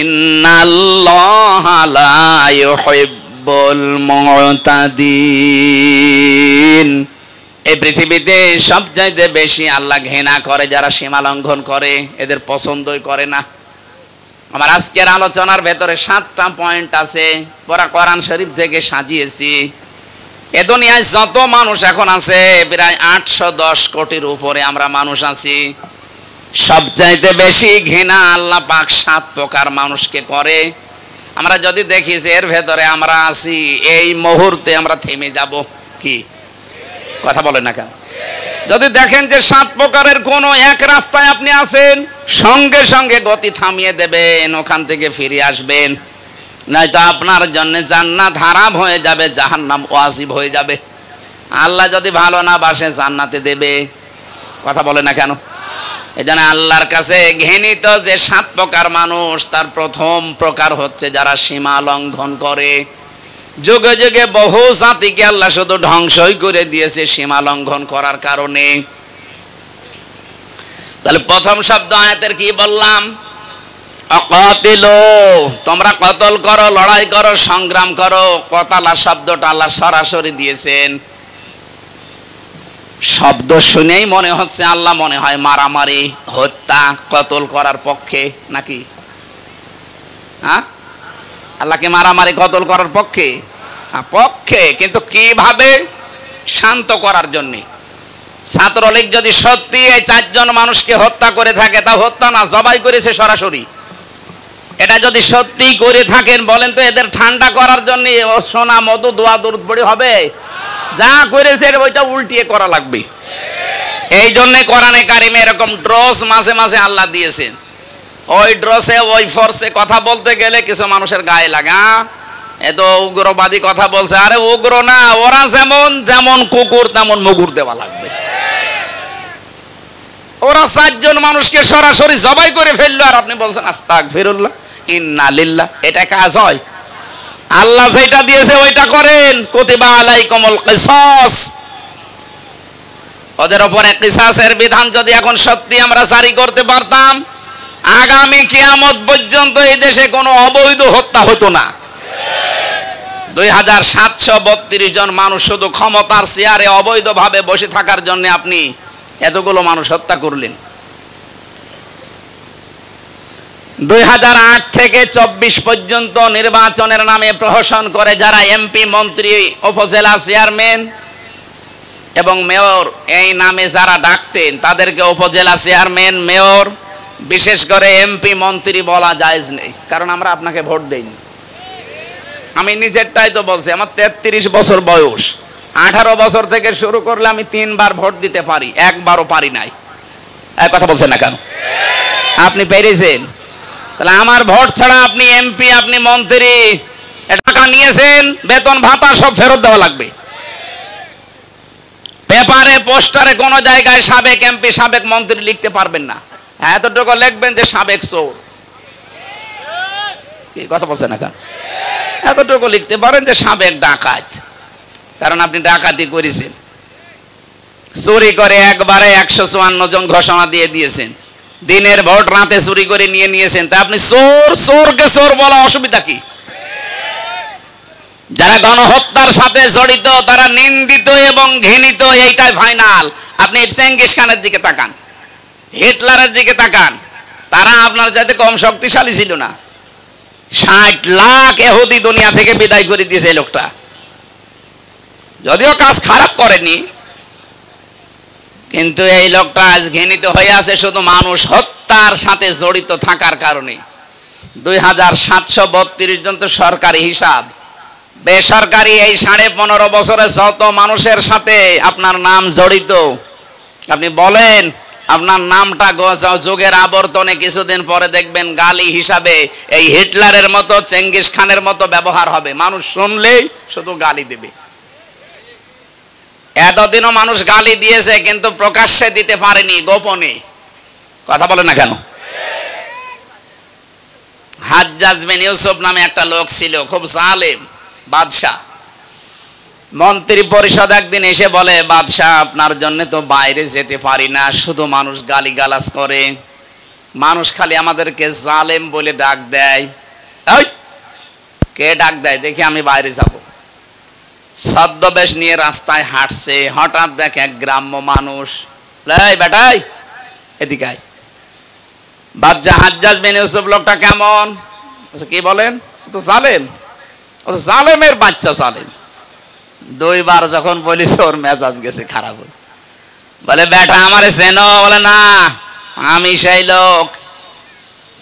ইন্নাল্লাহা লা ইউহিব্বুল মুতাদিন, এই পৃথিবীতে সবচাইতে বেশি আল্লাহ ঘৃণা করে যারা সীমা লঙ্ঘন করে, এদের পছন্দই করে না। আমার আজকের আলোচনার ভেতরে 7টা পয়েন্ট আছে, পুরা কোরআন শরীফ থেকে সাজিয়েছি। এ দুনিয়ায় যত মানুষ এখন আছে, প্রায় 810 কোটির উপরে আমরা মানুষ আছি। সবচাইতে বেশি ঘৃণা আল্লাহ পাক 7 প্রকার মানুষকে করে। আমরা যদি দেখি যে এর ভেতরে আমরা আছি, এই মুহূর্তে আমরা থেমে যাব। কি কথা বলেন না কেন? যদি দেখেন যে 7 প্রকারের কোন এক রাস্তায় আপনি আছেন, সঙ্গে সঙ্গে গতি থামিয়ে দেবেন, ওখান থেকে ফিরে আসবেন, নয়তো আপনার জন্য জান্নাত হারাম হয়ে যাবে, জাহান্নাম ওয়াজিব হয়ে যাবে। আল্লাহ যদি ভালো না বাসে জান্নাতে দেবে? কথা বলে না কেন? এজন্য আল্লাহর কাছে ঘৃণিত যে 7 প্রকার মানুষ, তার প্রথম প্রকার হচ্ছে যারা সীমা লঙ্ঘন করে। যুগে যুগে বহু জাতিকে আল্লাহ শুধু ধ্বংসই করে দিয়েছে সীমা লঙ্ঘন করার কারণে। তাহলে প্রথম শব্দ আয়াতের কি বললাম? আকাতিলু, তোমরা কতল করো, লড়াই করো, সংগ্রাম করো। কতালা শব্দটা আল্লাহ সরাসরি দিয়েছেন। শব্দ শুনেই মনে হচ্ছে আল্লাহ মনে হয় মারামারি, হত্যা, কতল করার পক্ষে নাকি? হ্যাঁ, আল্লাহকে মারামারি কতল করার পক্ষে? পক্ষে, কিন্তু কিভাবে? শান্ত করার জন্য। ছাত্রলীগ যদি সত্যি এই 4 জন মানুষকে হত্যা করে থাকে, তা হত্যা না, জবাই করেছে সরাসরি। এটা যদি সত্যি করে থাকেন, বলেন তো এদের ঠান্ডা করার জন্য সোনা মধু দোয়া দরুদ পড়ে হবে? যা করেছে ওইটা উল্টিয়ে করা লাগবে। এই জন্য কোরআনে কারিমে এরকম ড্রস মাঝে মাঝে আল্লাহ দিয়েছেন। ওই ড্রসে, ওই ফোর্সে কথা বলতে গেলে কিছু মানুষের গায়ে লাগা, এত উগ্রবাদী কথা বলছে। আরে উগ্র না, ওরা যেমন যেমন কুকুর তেমন মুগুর দেওয়া লাগবে। ওরা 4 জন মানুষকে সরাসরি জবাই করে ফেললো, আর আপনি বলছেন আস্তাগফিরুল্লাহ ইন্না লিল্লাহ। এটা কাজ হয়? আল্লাহ যেটা দিয়েছে ওইটা করেন। কুতিবা আলাইকুমুল কিসাস, ওদের উপরে কিসাসের বিধান যদি এখন সত্যি আমরা জারি করতে পারতাম, আগামী কিয়ামত পর্যন্ত এই দেশে কোনো অবৈধ হত্যা হতো না। 2732 জন মানুষ শুধু ক্ষমতার চেয়ারে অবৈধভাবে বসে থাকার জন্য আপনি এতগুলো মানুষ হত্যা করলেন। 2008 থেকে 24 পর্যন্ত নির্বাচনের নামে প্রহসন করে যারা এমপি, মন্ত্রী, উপজেলা চেয়ারম্যান এবং মেয়র এই নামে যারা ডাকতেন, তাদেরকে উপজেলা চেয়ারম্যান, মেয়র, বিশেষ করে এমপি, মন্ত্রী বলা জায়েজ নেই, কারণ আমরা আপনাকে ভোট দেইনি। আমি নিজেরটাই তো বলছি, আমার 33 বছর বয়স। 18 বছর থেকে শুরু করলে আমি 3 বার ভোট দিতে পারি, একবারও পারি নাই। এক কথা বলছেন না কেন? আপনি পেরেছেন? তাহলে আমার ভোট ছাড়া আপনি এমপি, আপনি মন্ত্রী, টাকা নিয়েছেন, বেতন ভাতা সব ফেরত দেওয়া লাগবে। পেপারে, পোস্টারে কোন জায়গায় সাবেক এমপি, সাবেক মন্ত্রী লিখতে পারবেন না। এতটুকু লিখবেন যে সাবেক চোর। কি কথা বলছেন না কেন? এতটুকু লিখতে পারেন যে সাবেক ডাকাত, কারণ আপনি ডাকাতি করেছেন। চুরি করে একবারে 154 জন ঘোষণা দিয়ে দিয়েছেন। দিনের ভোট রাতে চুরি করে নিয়ে নিয়েছেন, তা আপনি চোর। চোরকে চোর বলা অসুবিধা কি? যারা গণহত্যার সাথে জড়িত তারা নিন্দিত এবং ঘৃণিত, এইটাই ফাইনাল। আপনি চেঙ্গিস খানের দিকে তাকান, হিটলারের দিকে তাকান, তারা আপনার যাতে কম শক্তিশালী ছিল না। 60 লাখ ইহুদি দুনিয়া থেকে বিদায় করে দিয়েছে এই লোকটা। যদিও কাজ খারাপ করেনি, কিন্তু এই লোকটা আজ ঘৃণিত হয়ে আছে শুধু মানুষ হত্যার সাথে জড়িত থাকার কারণে। 2732 জন তো সরকারি হিসাব, বেসরকারি এই 15.5 বছরে যত মানুষের সাথে আপনার নাম জড়িত, আপনি বলেন আপনার নামটা যুগের আবর্তনে কিছুদিন পরে দেখবেন গালি হিসাবে এই হিটলারের মতো, চেঙ্গিস খানের মতো ব্যবহার হবে। মানুষ শুনলেই শুধু গালি দেবে। এতদিনও মানুষ গালি দিয়েছে, কিন্তু প্রকাশ্যে দিতে পারেনি, গোপনে। কথা বলে না কেন? হাজ্জাজ বিন ইউসুফ নামে একটা লোক ছিল, খুব জালেম বাদশাহ। মন্ত্রী পরিষদ একদিন এসে বলে, বাদশাহ আপনার জন্য তো বাইরে যেতে পারি না, শুধু মানুষ গালি গালাজ করে, মানুষ খালি আমাদেরকে জালেম বলে ডাক দেয়। ওই কে ডাক দেয় দেখি, আমি বাইরে যাব। ছদ্মবেশ নিয়ে রাস্তায় হাঁটছে, হঠাৎ দেখে এক গ্রাম্য মানুষ, এই বেটাই এদিকে আয়। বাদশাহ হাজ্জাজ বিন ইউসুফ লোকটা কেমন? কি বলেন? তো জালেম, জালেমের বাচ্চা জালেম। 2 বার যখন বলিস ওর মেজাজ গেছে খারাপ। বলে বেটা আমারে চেনো? বলে না, আমি সেই লোক।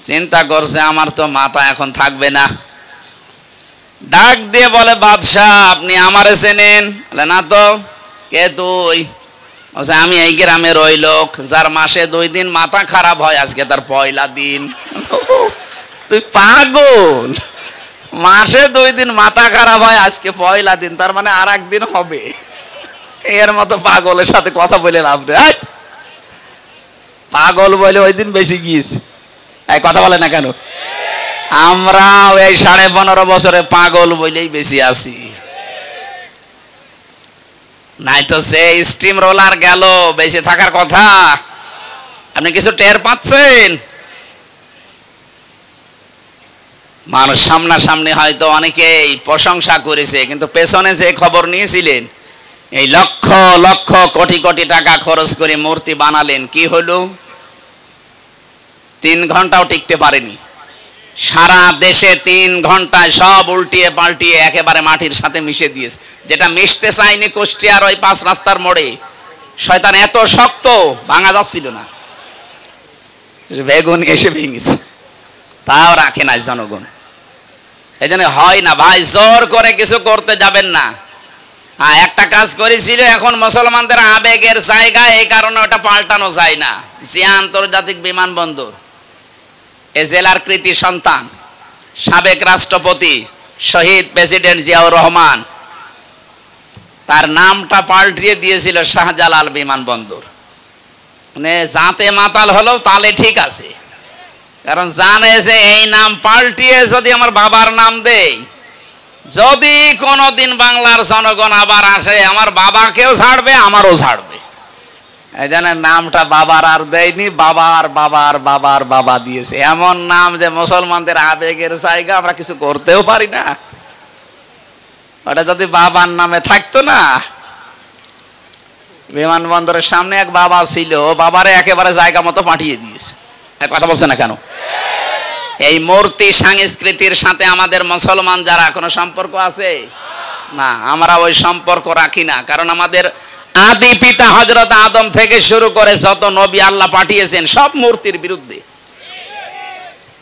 চিন্তা করছে আমার তো মাথা এখন থাকবে না। ডাক দিয়ে বলে, বাদশাহ আপনি আমারে চেনেন? বলে না তো। কে তুই? বলছে আমি এই গ্রামের ওই লোক যার মাসে 2 দিন মাথা খারাপ হয়, আজকে তার পয়লা দিন। তুই পাগল? মাসে 2 দিন মাথা খারাপ হয়, আজকে পয়লা দিন, তার মানে আর একদিন হবে। এর মতো পাগলের সাথে কথা বলে লাভ নেই। পাগল বলে ওই দিন বেশি গিয়েছে। এই কথা বলে না কেন? আমরা এই 15.5 বছরে পাগল বলেই বেশি আছি। নাই তো সে স্টিম রোলার গেল, বেঁচে থাকার কথা। আপনি কিছু টের পাচ্ছেন? মানুষ সামনাসামনি হয়তো অনেকেই প্রশংসা করেছে, কিন্তু পেছনে যে খবর নিয়েছিলেন, এই লক্ষ লক্ষ কোটি কোটি টাকা খরচ করে মূর্তি বানালেন, কি হলো? 3 ঘন্টাও টিকতে পারেনি। সারা দেশে 3 ঘন্টায় সব উল্টিয়ে পাল্টিয়ে একেবারে মাটির সাথে মিশে দিয়েছে। যেটা মিশতে চায়নি কুষ্টিয়ার ওই 5 রাস্তার মোড়ে, শয়তান এত শক্ত ভাঙা যাচ্ছিল না, বেগুন এসে ভেঙেছে, তাও রাখে নাই জনগণ। এই জন্য হয় না ভাই, জোর করে কিছু করতে যাবেন না। হ্যাঁ, একটা কাজ করেছিল, এখন মুসলমানদের আবেগের জায়গা, এই কারণে ওটা পাল্টানো যায় না। জিয়া আন্তর্জাতিক বিমানবন্দর, এ জেলার কৃতি সন্তান, সাবেক রাষ্ট্রপতি শহীদ প্রেসিডেন্ট জিয়াউর রহমান তার নামটা পাল্টিয়ে দিয়েছিল শাহজালাল বিমানবন্দর। মানে যাতে মাতাল হলো তাহলে ঠিক আছে, কারণ জানে যে এই নাম পাল্টিয়ে যদি আমার বাবার নাম দেই, যদি কোনোদিন বাংলার জনগণ আবার আসে আমার বাবাকেও ছাড়বে আমারও ছাড়বে। এই জন্য নামটা বাবার আর দেয়নি, বাবার বাবার বাবার বাবা দিয়েছে। এমন নাম যে মুসলমানদের আবেগের জায়গা, আমরা কিছু করতেও পারি না। ওটা যদি বাবার নামে থাকতো না, বিমানবন্দরের সামনে এক বাবা ছিল, বাবারে একেবারে জায়গা মতো পাঠিয়ে দিয়েছে। কথা বলছে না কেন? এই মূর্তি সংস্কৃতির সাথে আমাদের মুসলমান যারা কোনো সম্পর্ক আছে না, আমরা ওই সম্পর্ক রাখি না। কারণ আমাদের আদি পিতা হযরত আদম থেকে শুরু করে যত নবী আল্লাহ পাঠিয়েছেন সব মূর্তির বিরুদ্ধে।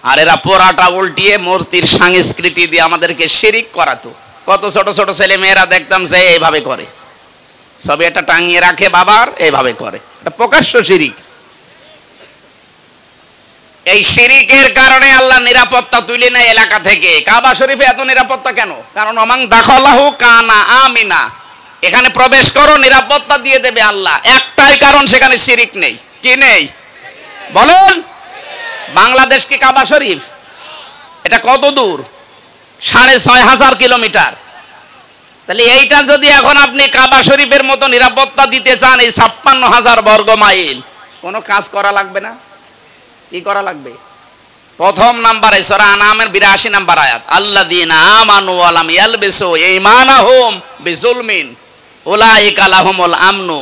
আর এরা পোড়াটা উল্টিয়ে মূর্তির সংস্কৃতি দিয়ে আমাদেরকে শিরিক করাতো। কত ছোট ছোট ছেলে মেয়েরা দেখতাম যে এইভাবে করে, সব এটা টাঙিয়ে রাখে বাবার, এইভাবে করে। এটা প্রকাশ্য শিরিক। এই শিরিকের কারণে আল্লাহ নিরাপত্তা তুলে নেয় এলাকা থেকে। কাবা শরীফে এত নিরাপত্তা কেন? কারণ ওমান দাখালাহু কানা আমিনা, এখানে প্রবেশ করো নিরাপত্তা দিয়ে দেবে আল্লাহ। একটাই কারণ, সেখানে শিরিক নেই। কি নেই বলেন? বাংলাদেশ কি কাবা শরীফ? এটা কত দূর? 6500 কিলোমিটার। তাহলে এইটা যদি এখন আপনি কাবা শরীফের মতো নিরাপত্তা দিতে চান, এই 56,000 বর্গ মাইল, কোনো কাজ করা লাগবে না? কি করা লাগবে? প্রথম নাম্বারে সূরা আনামের 82 নাম্বার আয়াত, আল্লাযীনা আমানু ওয়া লাম ইয়ালবিসু ঈমানাহুম বিজুলমিন উলাইকা লাহুমুল আমনু।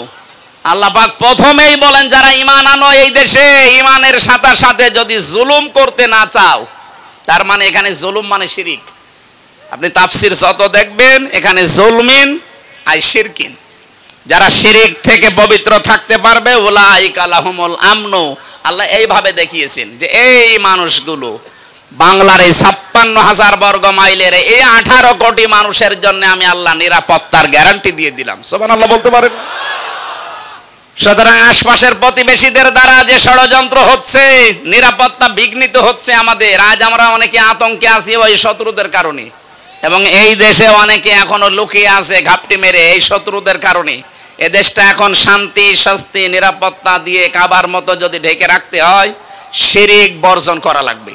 আল্লাহ পাক প্রথমেই বলেন যারা ঈমান আনো এই দেশে, ঈমানের সাথে সাথে যদি জুলুম করতে না চাও, তার মানে এখানে জুলুম মানে শিরিক। আপনি তাফসীর যত দেখবেন এখানে জুলমিন আর শিরকিন। যারা শিরিক থেকে পবিত্র থাকতে পারবে উলাইকা লাহুমুল আমনু, আল্লাহ এইভাবে দেখিয়েছেন যে এই মানুষগুলো বাংলার এই 56,000 বর্গ মাইলের এই 18 কোটি মানুষের জন্য আমি আল্লাহ নিরাপত্তার গ্যারান্টি দিয়ে দিলাম। সুবহানাল্লাহ বলতে পারেন? সুতরাং আশপাশের প্রতিবেশীদের দ্বারা যে ষড়যন্ত্র হচ্ছে, নিরাপত্তা বিঘ্নিত হচ্ছে আমাদের, আজ আমরা অনেকে আতঙ্কে আছি ওই শত্রুদের কারণে, এবং এই দেশে অনেকে এখনো লুকিয়ে আছে ঘাপটি মেরে এই শত্রুদের কারণে। এ দেশটা এখন শান্তি শাস্তি নিরাপত্তা দিয়ে কাবার মতো যদি ঢেকে রাখতে হয়, শিরিক বর্জন করা লাগবে।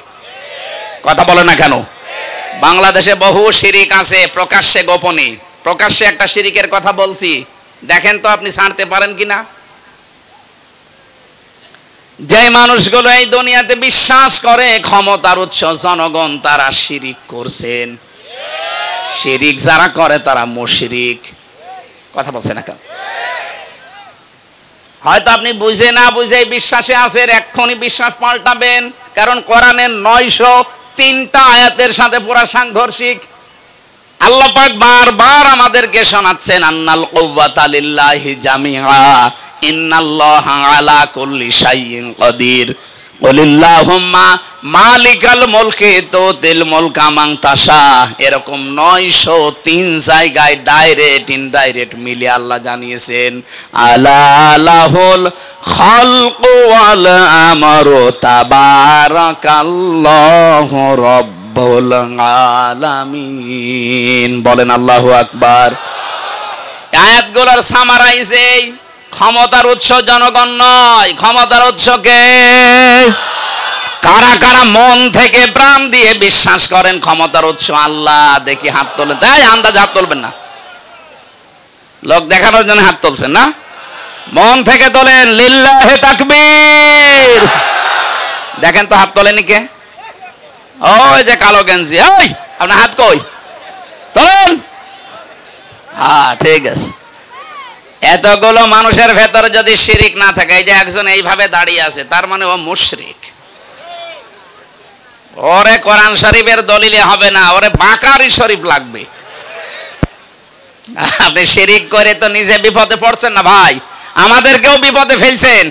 কথা বলে না কেন? বাংলাদেশে বহু শিরিক আছে প্রকাশ্যে গোপনে। প্রকাশ্যে একটা শিরিকের কথা বলছি, দেখেন তো আপনি ছাড়তে পারেন কিনা। যে মানুষগুলো এই দুনিয়াতে বিশ্বাস করে ক্ষমতার উৎস জনগণ, তারা শিরিক করছেন। শিরিক যারা করে তারা মুশরিক। কথা বলছে না কেন? হয়তো আপনি বুঝে না বুঝে বিশ্বাসে আছেন, এক্ষুনি বিশ্বাস পাল্টাবেন, কারণ কোরআনের 903টা আয়াতের সাথে পুরা সাংঘর্ষিক। আল্লাহ পাক বারবার আমাদেরকে শোনাচ্ছেন আন্নাল কুওয়াতা লিল্লাহি জামিআ ইন্নাল্লাহা আলা কুল্লি শাইইন কাদির কুলিল্লাহুম্মা মালিকাল মুলকি তুতিল মুলকা মান তাশা। এরকম 903 জায়গায় ডাইরেক্ট ইনডাইরেক্ট মিলে আল্লাহ জানিয়েছেন আলা লাহুল খালকু ওয়াল আমরু তাবারাকাল্লাহু রাব্বুল আলামিন। বলেন আল্লাহু আকবার। আয়াতগুলোর সামারাইজ এই, ক্ষমতার উৎস জনগণ নয়, ক্ষমতার উৎস কে? কারা কারা মন থেকে প্রাণ দিয়ে বিশ্বাস করেন ক্ষমতার উৎস আল্লাহ? দেখি হাত তোলেন। তাই আন্দাজ হাত তুলবেন না, লোক দেখানোর জন্য হাত তুলছেন না, মন থেকে তোলেন। লিল্লাহি তাকবীর। দেখেন তো হাত তোলেনি কে? ওই যে কালো গেঞ্জি, ওই আপনার হাত কই? তোলেন। হ্যাঁ ঠিক আছে। এতগুলো মানুষের ভেতরে যদি শিরিক না থাকে, এই যে একজন এইভাবে দাঁড়িয়ে আছে, তার মানে ও মুশরিক। ওরে কোরআন শরীফের দলিলে হবে না, ওরে বাকারি শরীফ লাগবে। আপনি শিরিক করে তো নিজে বিপদে পড়ছেন না ভাই, আমাদেরকেও বিপদে ফেলছেন।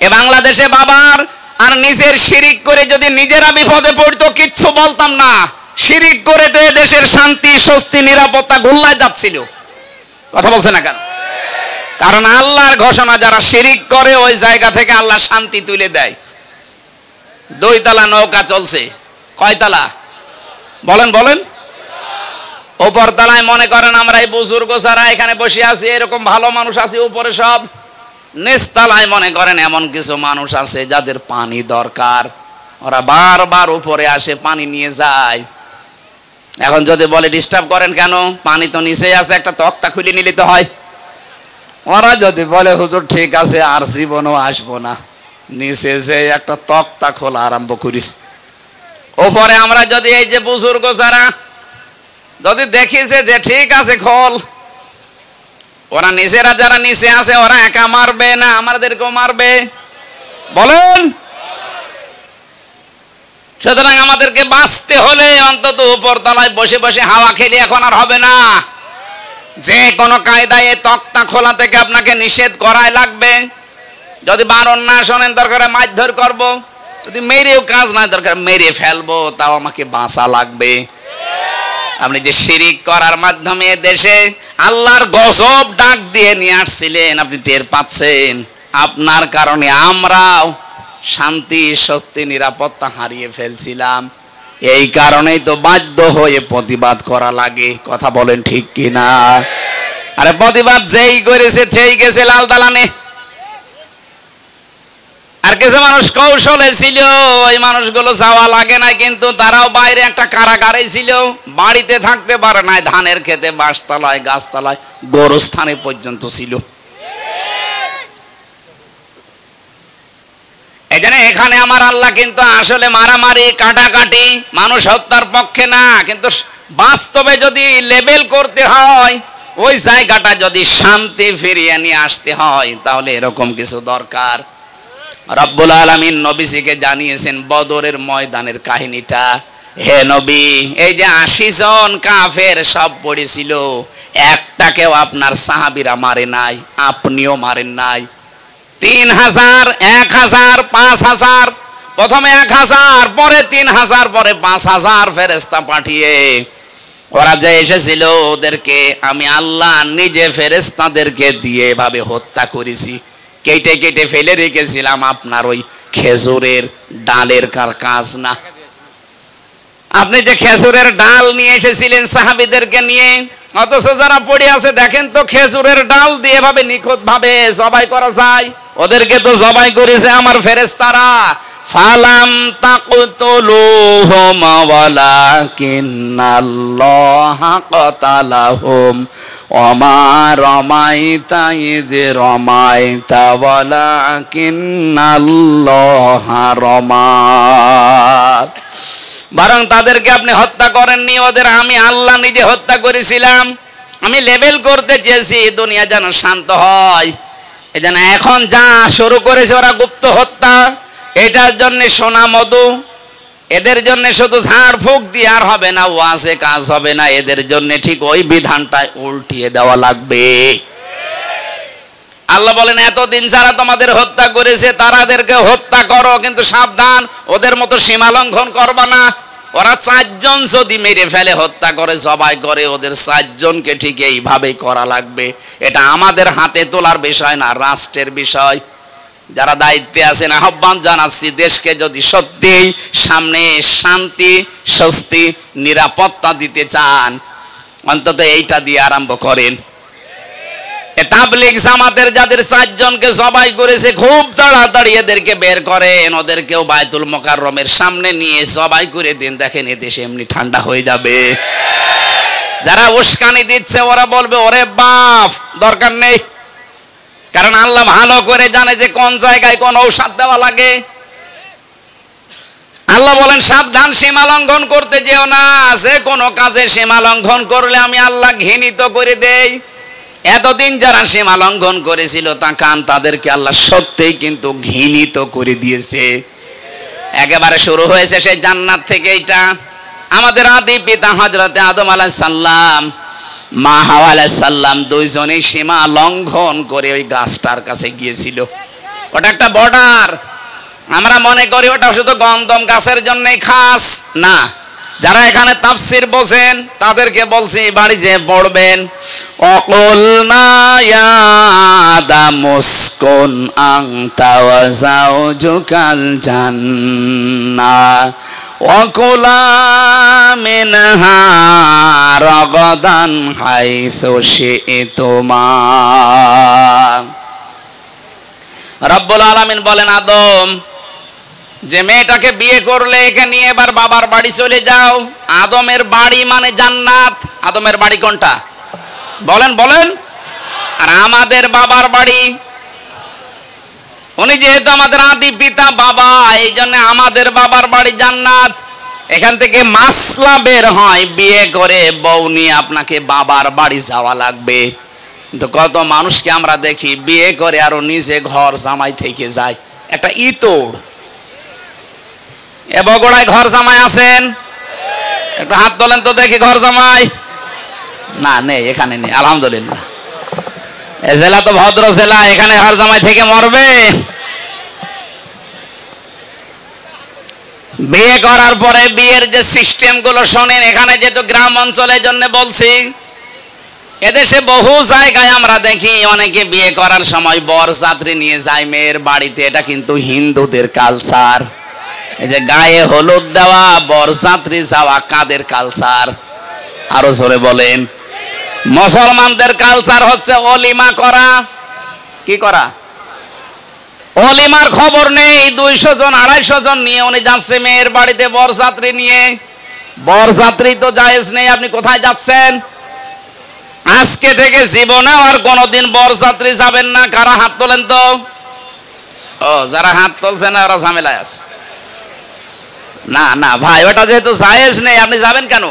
এ বাংলাদেশে বাবার আর নিজের শিরিক করে যদি নিজেরা বিপদে পড়তো কিচ্ছু বলতাম না। শিরিক করে তো দেশের শান্তি স্বস্তি নিরাপত্তা গোল্লায় যাচ্ছিল। কথা বলছে না কেন? কারণ আল্লাহর ঘোষণা, যারা শিরিক করে ওই জায়গা থেকে আল্লাহ শান্তি তুলে দেয়। 2 তলা নৌকা চলছে, কয় তলা? বলেন বলেন। উপর তলায় মনে করেন আমরা এই বুজুর্গ যারা এখানে বসে আছি এরকম ভালো মানুষ আছে উপরে সব, নিচতলায় মনে করেন এমন কিছু মানুষ আছে যাদের পানি দরকার, ওরা বারবার উপরে আসে পানি নিয়ে যায়। এখন যদি বলে ডিস্টার্ব করেন কেন, পানি তো নিচেই আছে, একটা তক্তা খুলে নিলে তো হয়। ওরা যদি বলে হুজুর ঠিক আছে আর জীবনও আসবো না, নিচে যে একটা তক্তা খোলা আরম্ভ করিস। উপরে আমরা যদি এই যে বুজুর্গ যারা যদি দেখিছে যে ঠিক আছে খোল, ওরা নিজেরা যারা নিচে আছে ওরা একা মারবে না আমাদেরকেও মারবে বলেন? সুতরাং আমাদেরকে বাঁচতে হলে অন্তত উপর তলায় বসে বসে হাওয়া খেলে এখন আর হবে না, যে কোনো কায়দায় এই তক্তা খোলা থেকে আপনাকে নিষেধ করাই লাগবে। যদি বারণ না শোনেন দরকারে মারধর করবো, যদি মেরেও কাজ না দরকার মেরে ফেলবো, তাও আমাকে বাঁচা লাগবে। আপনি যে শিরিক করার মাধ্যমে দেশে আল্লাহর গজব ডাক দিয়ে নিয়ে আসছিলেন, আপনি টের পাচ্ছেন। আপনার কারণে আমরাও শান্তি সত্যি নিরাপত্তা হারিয়ে ফেলছিলাম। এই কারণেই তো বাধ্য হয়ে প্রতিবাদ করা লাগে। কথা বলেন ঠিক কিনা? আরে প্রতিবাদ যেই করেছে সেই গেছে লাল দালানে। আর কিছু মানুষ কৌশলে ছিল, ওই মানুষগুলো যাওয়া লাগে না, কিন্তু তারাও বাইরে একটা কারাগারে ছিল, বাড়িতে থাকতে পারে না, ধানের খেতে বাঁশতলায় গাছতলায় গোরস্থানে পর্যন্ত ছিল। এখানে এখানে আমার আল্লাহ কিন্তু আসলে মারামারি কাটাকাটি মানুষ হত্যার পক্ষে না, কিন্তু বাস্তবে যদি লেবেল করতে হয়, ওই জায়গাটা যদি শান্তি ফিরিয়ে নিয়ে আসতে হয়, তাহলে এরকম কিছু দরকার। রব্বুল আলামিন নবীজিকে জানিয়েছেন বদরের ময়দানের কাহিনীটা। হে নবী, এই যে 80 জন কাফের সব পড়েছিল, একটাকেও আপনার সাহাবীরা মারে নাই, আপনিও মারেন নাই। 3000, 1000, 5000, প্রথমে 1000, পরে 3000, পরে 5000 ফেরেশতা পাঠিয়ে ওরা যে এসেছিল ওদেরকে আমি আল্লাহ নিজে ফেরেশতাদেরকে দিয়ে এভাবে হত্যা করেছি। কেটে কেটে ফেলে রেখেছিলাম, আপনার ওই খেজুরের ডালের কাজ না। আপনি যে খেজুরের ডাল নিয়ে এসেছিলেন সাহাবীদেরকে নিয়ে, অথচ যারা পড়ে আছে দেখেন তো খেজুরের ডাল দিয়ে এভাবে নিখুঁত ভাবে জবাই করা যায়। ওদেরকে তো জবাই করেছে আমার ফেরেশতারা। ফালাম তাকতুলুহুম ওয়ালাকিন্নাল্লাহা কাতালাহুম ওমা রমাইতা ইয রমাইতা ওয়ালাকিন্নাল্লাহা রমা। বরং তাদেরকে আপনি হত্যা করেননি, ওদের আমি আল্লাহ নিজে হত্যা করেছিলাম। আমি লেবেল করতে চেয়েছি দুনিয়া যেন শান্ত হয়। এই জন্য এখন যা শুরু করেছে ওরা গুপ্ত হত্যা, এটার জন্য সোনা মধু, এদের জন্য শুধু ঝাড় ফুঁক দিয়ে আর হবে না, ওয়াজে কাজ হবে না, এদের জন্য ঠিক ওই বিধানটাই উল্টিয়ে দেওয়া লাগবে। আল্লাহ বলেন এতদিন যারা তোমাদের হত্যা করেছে তারাদেরকে হত্যা করো, কিন্তু সাবধান ওদের মতো সীমা লঙ্ঘন করবা না। ওরা 4 জন যদি মেরে ফেলে হত্যা করে জবাই করে, ওদের 4 জনকে ঠিক এইভাবেই করা লাগবে। এটা আমাদের হাতে তোলার বিষয় না, রাষ্ট্রের বিষয়। যারা দায়িত্বে আছেন আহ্বান জানাচ্ছি, দেশকে যদি সত্যি সামনে শান্তি স্বস্তি নিরাপত্তা দিতে চান, অন্তত এইটা দিয়ে আরম্ভ করেন। তাবলীগ জামাতের যাদের 4 জনকে জবাই করেছে, খুব তাড়াতাড়ি এদেরকে বের করেন, ওদেরকেও বায়তুল মুকাররমের সামনে নিয়ে জবাই করে দিন, দেখেন এ দেশে এমনি ঠান্ডা হয়ে যাবে। যারা উস্কানি দিচ্ছে ওরা বলবে ওরে বাপ দরকার নেই, কারণ আল্লাহ ভালো করে জানে যে কোন জায়গায় কোন ঔষধ দেওয়া লাগে। আল্লাহ বলেন সাবধান, সীমা লঙ্ঘন করতে যেও না, যে কোনো কাজে সীমা লঙ্ঘন করলে আমি আল্লাহ ঘৃণিত করে দেই। এতদিন যারা সীমা লঙ্ঘন করেছিল তাদেরকে আল্লাহ সত্যিই কিন্তু ঘৃণিত করে দিয়েছে। একেবারে শুরু হয়েছে সেই জান্নাত থেকে। এটা আমাদের আদি পিতা হযরতে আদম আলাইহিস সালাম, মা হাওয়া আলাইহিস সালাম, দুইজনেই সীমা লঙ্ঘন করে ওই গাছটার কাছে গিয়েছিল। ওটা একটা বর্ডার। আমরা মনে করি ওটা শুধু গন্ধম গাছের জন্যই খাস না। যারা এখানে তাফসীর বোঝেন তাদেরকে বলছি বাড়ি যে পড়বেন, অকুলনা ইয়া আদামুসকুন আনতা ওয়া যাওজুকাল জান্নাহ ওয়াকুলা মিনহা রাগাদান হাইসু শি'তুমা। রব্বুল আলামিন বলেন, আদম, যে মেয়েটাকে বিয়ে করলে একে নিয়ে এবার বাবার বাড়ি চলে যাও। আদমের বাড়ি মানে জান্নাত। আদমের বাড়ি কোনটা বলেন বলেন? আর আমাদের বাবার বাড়ি, উনি যেহেতু আমাদের আদি পিতা বাবা, এই জন্য আমাদের বাবার বাড়ি জান্নাত। এখান থেকে মাসলা বের হয়, বিয়ে করে বউ নিয়ে আপনাকে বাবার বাড়ি যাওয়া লাগবে। কিন্তু কত মানুষকে আমরা দেখি বিয়ে করে আরো নিজে ঘর জামাই থেকে যায়। একটা ইতর এ বগুড়ায় ঘর জামাই আছেন? একটু হাত তোলেন তো দেখি ঘর জামাই। না নেই, এখানে নেই আলহামদুলিল্লাহ। এ জেলা তো ভদ্র জেলা, এখানে ঘর জামাই থেকে মরবে? বিয়ে করার পরে বিয়ের যে সিস্টেম গুলো শোনেন, এখানে যেহেতু গ্রাম অঞ্চলের জন্য বলছি, এদেশে বহু জায়গায় আমরা দেখি অনেকে বিয়ে করার সময় বরযাত্রী নিয়ে যায় মেয়ের বাড়িতে। এটা কিন্তু হিন্দুদের কালচার। এই যে গায়ে হলুদ দেওয়া, বরযাত্রী যাওয়া কাদের কালচার? আরো জোরে বলেন। মুসলমানদের কালচার হচ্ছে অলিমা করা। কি করা? অলিমার খবর নেই, 200 জন 250 জন নিয়ে উনি যাচ্ছে মেয়ের বাড়িতে বরযাত্রী নিয়ে। বরযাত্রী তো জায়েজ নেই, আপনি কোথায় যাচ্ছেন? আজকে থেকে জীবনে আর কোনোদিন বরযাত্রী যাবেন না। কারা হাত তোলেন তো? ও, যারা হাত তুলছে না ওরা ঝামেলায় আছে। না না ভাই, ওটা যেহেতু জায়েজ নেই, আপনি যাবেন কেন?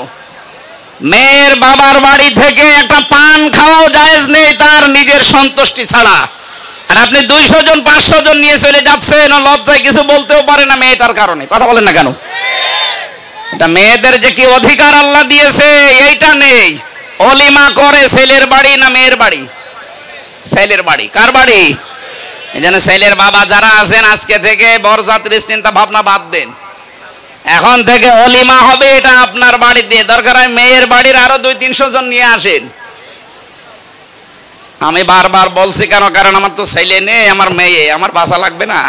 মেয়ের বাবার বাড়ি থেকে একটা পান খাওয়াও জায়েজ নেই তার নিজের সন্তুষ্টি ছাড়া। আর আপনি 200 জন 500 জন নিয়ে চলে যাচ্ছেন, লজ্জায় কিছু বলতেও পারে না মেয়েটার কারণে। কথা বলেন না কেন? এটা মেয়েদের যে কি অধিকার আল্লাহ দিয়েছে এইটা নেই। অলিমা করে ছেলের বাড়ি না মেয়ের বাড়ি? ছেলের বাড়ি। কার বাড়ি? এই জন্য ছেলের বাবা যারা আছেন আজকে থেকে বরযাত্রীর চিন্তা ভাবনা বাদ দেন। এখন থেকে অলিমা হবে এটা আপনার বাড়িতে। দরকার হয় মেয়ের বাড়ির আরো 200-300 জন নিয়ে আসেন। আমি বারবার বলছি কেন? কারণ আমার তো ছেলে নেই, আমার মেয়ে, আমার বাসা লাগবে না।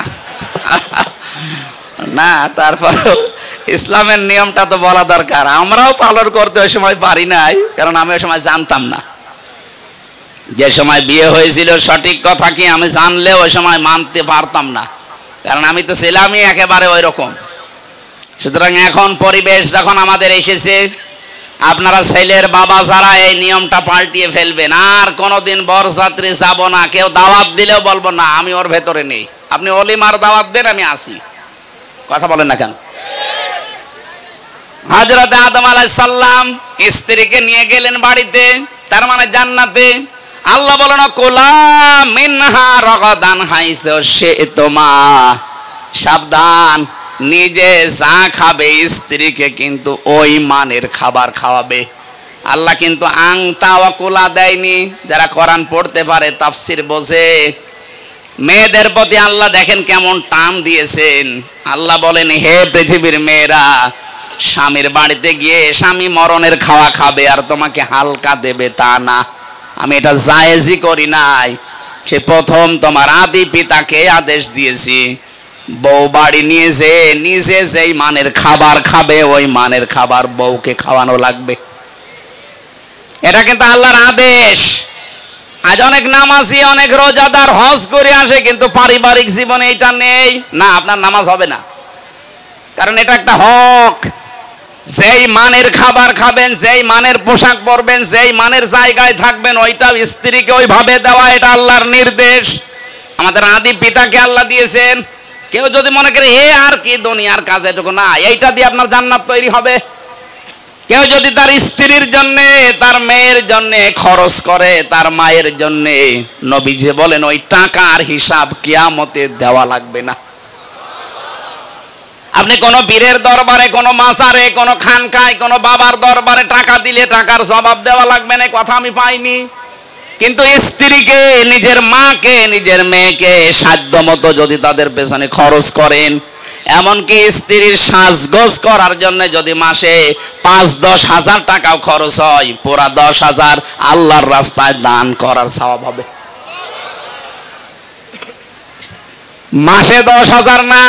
না, তারপরেও ইসলামের নিয়মটা তো বলা দরকার। আমরাও পালন করতে ওই সময় পারি নাই, কারণ আমি ওই সময় জানতাম না। যে সময় বিয়ে হয়েছিল সঠিক কথা কি আমি জানলেও ওই সময় মানতে পারতাম না, কারণ আমি তো ছিলামই একেবারে ওই রকম। সুতরাং এখন পরিবেশ যখন আমাদের এসেছে, আপনারা ছেলের বাবা যারা এই নিয়মটা পাল্টিয়ে ফেলবেন। আর কোনোদিন বরযাত্রী যাব না, কেউ দাওয়াত দিলেও বলবো না আমি ওর ভেতরে নেই। আপনি অলিমার দাওয়াত দেন, আমি আসি। কথা বলেন না কেন? হযরত আদম আলাইহিস সালাম স্ত্রীকে নিয়ে গেলেন বাড়িতে, তার মানে জান্নাতে। আল্লাহ বলেন কুলা মিনহা রাগাদান হাইসু শি'তুমা। সাবধান, নিজে যা খাবে স্ত্রীকে কিন্তু ওই মানের খাবার খাওয়াবে। আল্লাহ কিন্তু আংতা ওয়া কুলা দেয়নি। যারা কোরআন পড়তে পারে, তাফসীর বোঝে, মেয়েদের প্রতি আল্লাহ দেখেন কেমন টান দিয়েছেন। আল্লাহ বলেন, হে পৃথিবীর মেয়েরা, স্বামীর বাড়িতে গিয়ে স্বামী মরণের খাওয়া খাবে আর তোমাকে হালকা দেবে তা না। আমি এটা জায়েজই করি নাই। সে প্রথম তোমার আদি পিতাকে আদেশ দিয়েছি, বউ বাড়ি নিয়ে যে নিজে যেই মানের খাবার খাবে ওই মানের খাবার বউকে খাওয়ানো লাগবে। এটা কিন্তু আল্লাহর আদেশ। আজ অনেক নামাজি, অনেক রোজাদার হজ করে আসে, কিন্তু পারিবারিক জীবনে এটা নেই। না, আপনার নামাজ হবে না, কারণ এটা একটা হক। যেই মানের খাবার খাবেন, যেই মানের পোশাক পরবেন, যেই মানের জায়গায় থাকবেন, ওইটাও স্ত্রীকে ওইভাবে দেওয়া, এটা আল্লাহর নির্দেশ। আমাদের আদি পিতাকে আল্লাহ দিয়েছেন। কেউ যদি মনে করে এ আর কি দুনিয়ার কাজ, এটুকু না, এইটা দিয়ে আপনার জান্নাত তৈরি হবে। কেউ যদি তার স্ত্রীর জন্য, তার মেয়ের জন্য খরচ করে, তার মায়ের জন্য, নবীজি বলেন ওই টাকার হিসাব কিয়ামতে দেওয়া লাগবে না। আপনি কোন পীরের দরবারে, কোন মাজারে, কোন খানকায়, কোন বাবার দরবারে টাকা দিলে টাকার জবাব দেওয়া লাগবে না, কথা আমি পাইনি। কিন্তু স্ত্রীকে, নিজের মাকে, নিজের মেয়েকে সাধ্য মতো যদি তাদের পেছনে খরচ করেন, এমনকি স্ত্রীর সাজগোজ করার জন্য যদি মাসে 5-10 হাজার টাকাও খরচ হয়, পুরা 10,000 আল্লাহর রাস্তায় দান করার সওয়াব হবে। মাসে 10,000 না,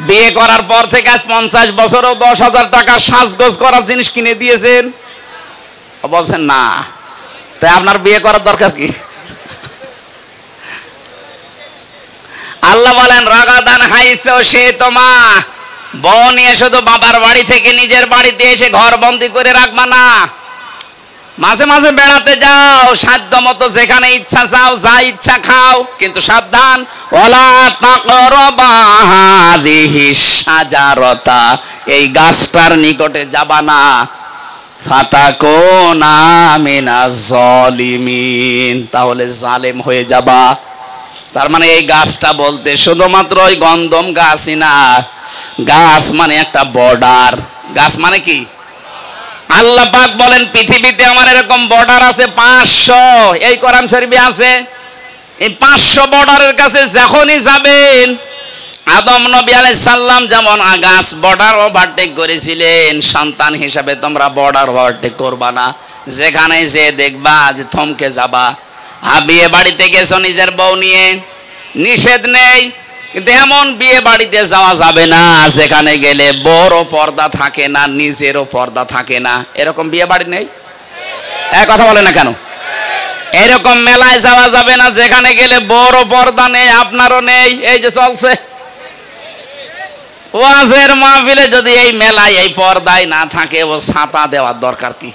বিয়ে করার পর থেকে আজ 50 বছরও 10,000 টাকা সাজগোজ করার জিনিস কিনে দিয়েছেন? বলছেন না। তাই আপনার বিয়ে করার দরকার কি? আল্লাহ বলেন রাগাদান হাইসো সে তোমা, বউ নিয়ে শুধু বাবার বাড়ি থেকে নিজের বাড়িতে এসে ঘর বন্দি করে রাখবা না। মাঝে মাঝে বেড়াতে যাও, সাধ্য মতো যেখানে ইচ্ছা যাও, যা ইচ্ছা খাও, কিন্তু সাবধান, ওয়ালা তাকরাবা হাযিহিস শাজারাতা, এই গাছটার নিকটে যাবা না। ফাতাকুনা মিনাজ জালিমিন, তাহলে জালেম হয়ে যাবা। তার মানে এই গাছটা বলতে শুধুমাত্র ওই গন্ধম গাছই না, গাছ মানে একটা বর্ডার। গাছ মানে কি? আল্লাহ পাক বলেন পৃথিবীতে আমার এরকম বর্ডার আছে 500, এই কোরআন শরীফে আছে। এই 500 বর্ডারের কাছে যখনই যাবেন, আদম নবী আলাইহিস সালাম যেমন গাছ বর্ডার ওভারটেক করেছিলেন, সন্তান হিসাবে তোমরা বর্ডার ওভারটেক করবা না। যেখানে যে দেখবা যে থমকে যাবা। বিয়ে বাড়িতে গেছো নিজের বউ নিয়ে, নিষেধ নেই, কিন্তু এমন বিয়ে বাড়িতে যাওয়া যাবে না যেখানে গেলে বড় পর্দা থাকে না, নিজেরও পর্দা থাকে না। এরকম বিয়ে বাড়ি নেই? এক কথা বলে না কেন? এরকম মেলায় যাওয়া যাবে না যেখানে গেলে বড় পর্দা নেই, আপনারও নেই। এই যে চলছে ওয়াজের মাহফিলে, যদি এই মেলায় এই পর্দায় না থাকে, ও ছাতা দেওয়ার দরকার কি?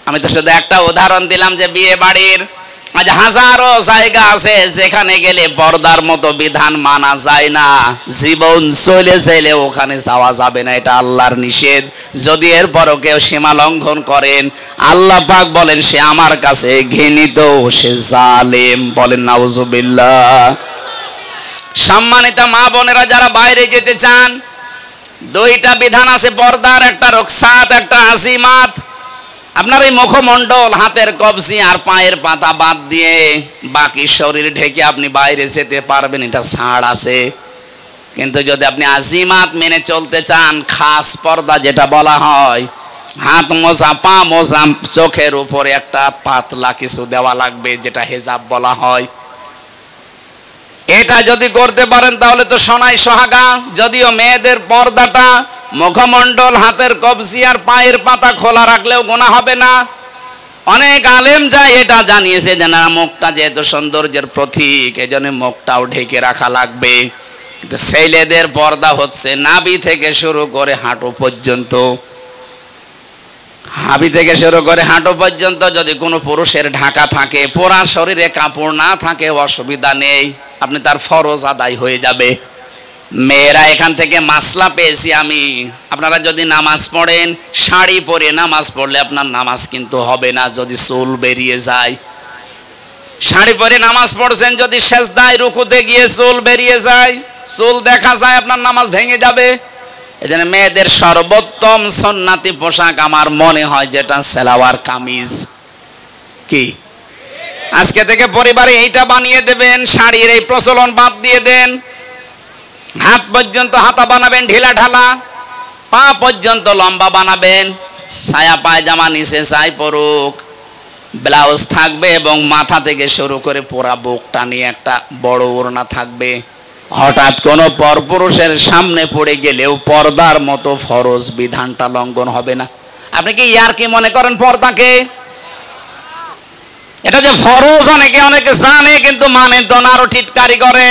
আমি তো শুধু একটা উদাহরণ দিলাম যে বিয়ে বাড়ির আজ হাজারো জায়গা আছে যেখানে গেলে পর্দার মতো বিধান মানা যায় না। জীবন চলে চাইলে ওখানে যাওয়া যাবে না, এটা আল্লাহর নিষেধ। যদি এরপরও কেউ সীমা লঙ্ঘন করেন, আল্লাহ পাক বলেন সে আমার কাছে ঘৃণিত, সে জালেম। বলেন নাউজুবিল্লাহ। সম্মানিত মা বোনেরা, যারা বাইরে যেতে চান, 2টা বিধান আছে পর্দার, একটা রুখসাত, একটা আজিমাত। আপনার এই মুখমণ্ডল, হাতের কবজি আর পায়ের পাতা বাদ দিয়ে বাকি শরীর ঢেকে আপনি বাইরে যেতে পারবেন, এটা ছাড় আছে। কিন্তু যদি আপনি আজিমাত মেনে চলতে চান, খাস পর্দা যেটা বলা হয়, হাত মোজা, পা মোজা, চোখের উপরে একটা পাতলা কিছু দেওয়া লাগবে, যেটা হেজাব বলা হয়। এটা যদি করতে পারেন তাহলে তো সোনাই সোহাগা। যদিও মেয়েদের পর্দাটা মুখমণ্ডল, হাতের কবজি আর পায়ের পাতা খোলা রাখলেও গুনাহ হবে না। অনেক আলেম যায় এটা জানিয়েছে যে না, মুখটা যেহেতু সৌন্দর্যের প্রতীক, এজন্য মুখটাও ঢেকে রাখা লাগবে। কিন্তু ছেলেদের পর্দা হচ্ছে নাভি থেকে শুরু করে হাঁটু পর্যন্ত। হাবি থেকে শুরু করে হাঁটু পর্যন্ত যদি কোনো পুরুষের ঢাকা থাকে, পুরা শরীরে কাপড় না থাকে, অসুবিধা নেই, আপনি তার ফরজ আদায় হয়ে যাবে। মেয়েরা এখান থেকে মাসলা পেয়েছি আমি, আপনারা যদি নামাজ পড়েন, শাড়ি পরে নামাজ পড়লে আপনার নামাজ কিন্তু হবে না যদি চুল বেরিয়ে যায়। শাড়ি পরে নামাজ পড়ছেন, যদি সেজদায় রুকুতে গিয়ে চুল বেরিয়ে যায়, চুল দেখা যায়, আপনার নামাজ ভেঙে যাবে। এজন্য মেয়েদের সর্বোত্তম সুন্নাতি পোশাক আমার মনে হয় যেটা সালোয়ার কামিজ। কি আজকে থেকে পরিবারে এইটা বানিয়ে দেবেন, শাড়ির এই প্রচলন বাদ দিয়ে দেন। হাত পর্যন্ত হাতা বানাবেন ঢিলা ঢালা, পা পর্যন্ত লম্বা বানাবেন। ছায়া পায়জামা নিচে চাই পরুক, ব্লাউজ থাকবে এবং মাথা থেকে শুরু করে পুরা বুকটা নিয়ে একটা বড় ওড়না থাকবে। হঠাৎ কোনো পরপুরুষের সামনে পড়ে গেলেও পর্দার মতো ফরজ বিধানটা লঙ্ঘন হবে না। আপনি কি ইয়ার কি মনে করেন পর্দাকে? এটা যে ফরজ অনেকে জানে কিন্তু মানে তো না, আরো টিটকারি করে।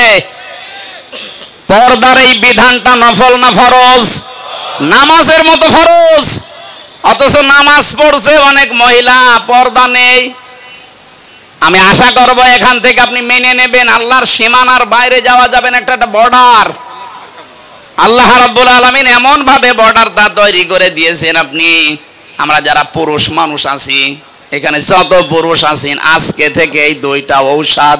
পর্দার এই বিধানটা নফল না ফরজ? নামাজের মতো ফরজ। অথচ নামাজ পড়ছে অনেক মহিলা, পর্দা নেই। আমি আশা করব এখান থেকে আপনি মেনে নেবেন, আল্লাহর সীমানার বাইরে যাওয়া যাবে না। একটা বর্ডার আল্লাহ রাব্বুল আলামিন এমন ভাবে বর্ডারটা তৈরি করে দিয়েছেন। আপনি, আমরা যারা পুরুষ মানুষ আছি এখানে, যত পুরুষ আছেন, আজকে থেকে এই 2টা ঔষধ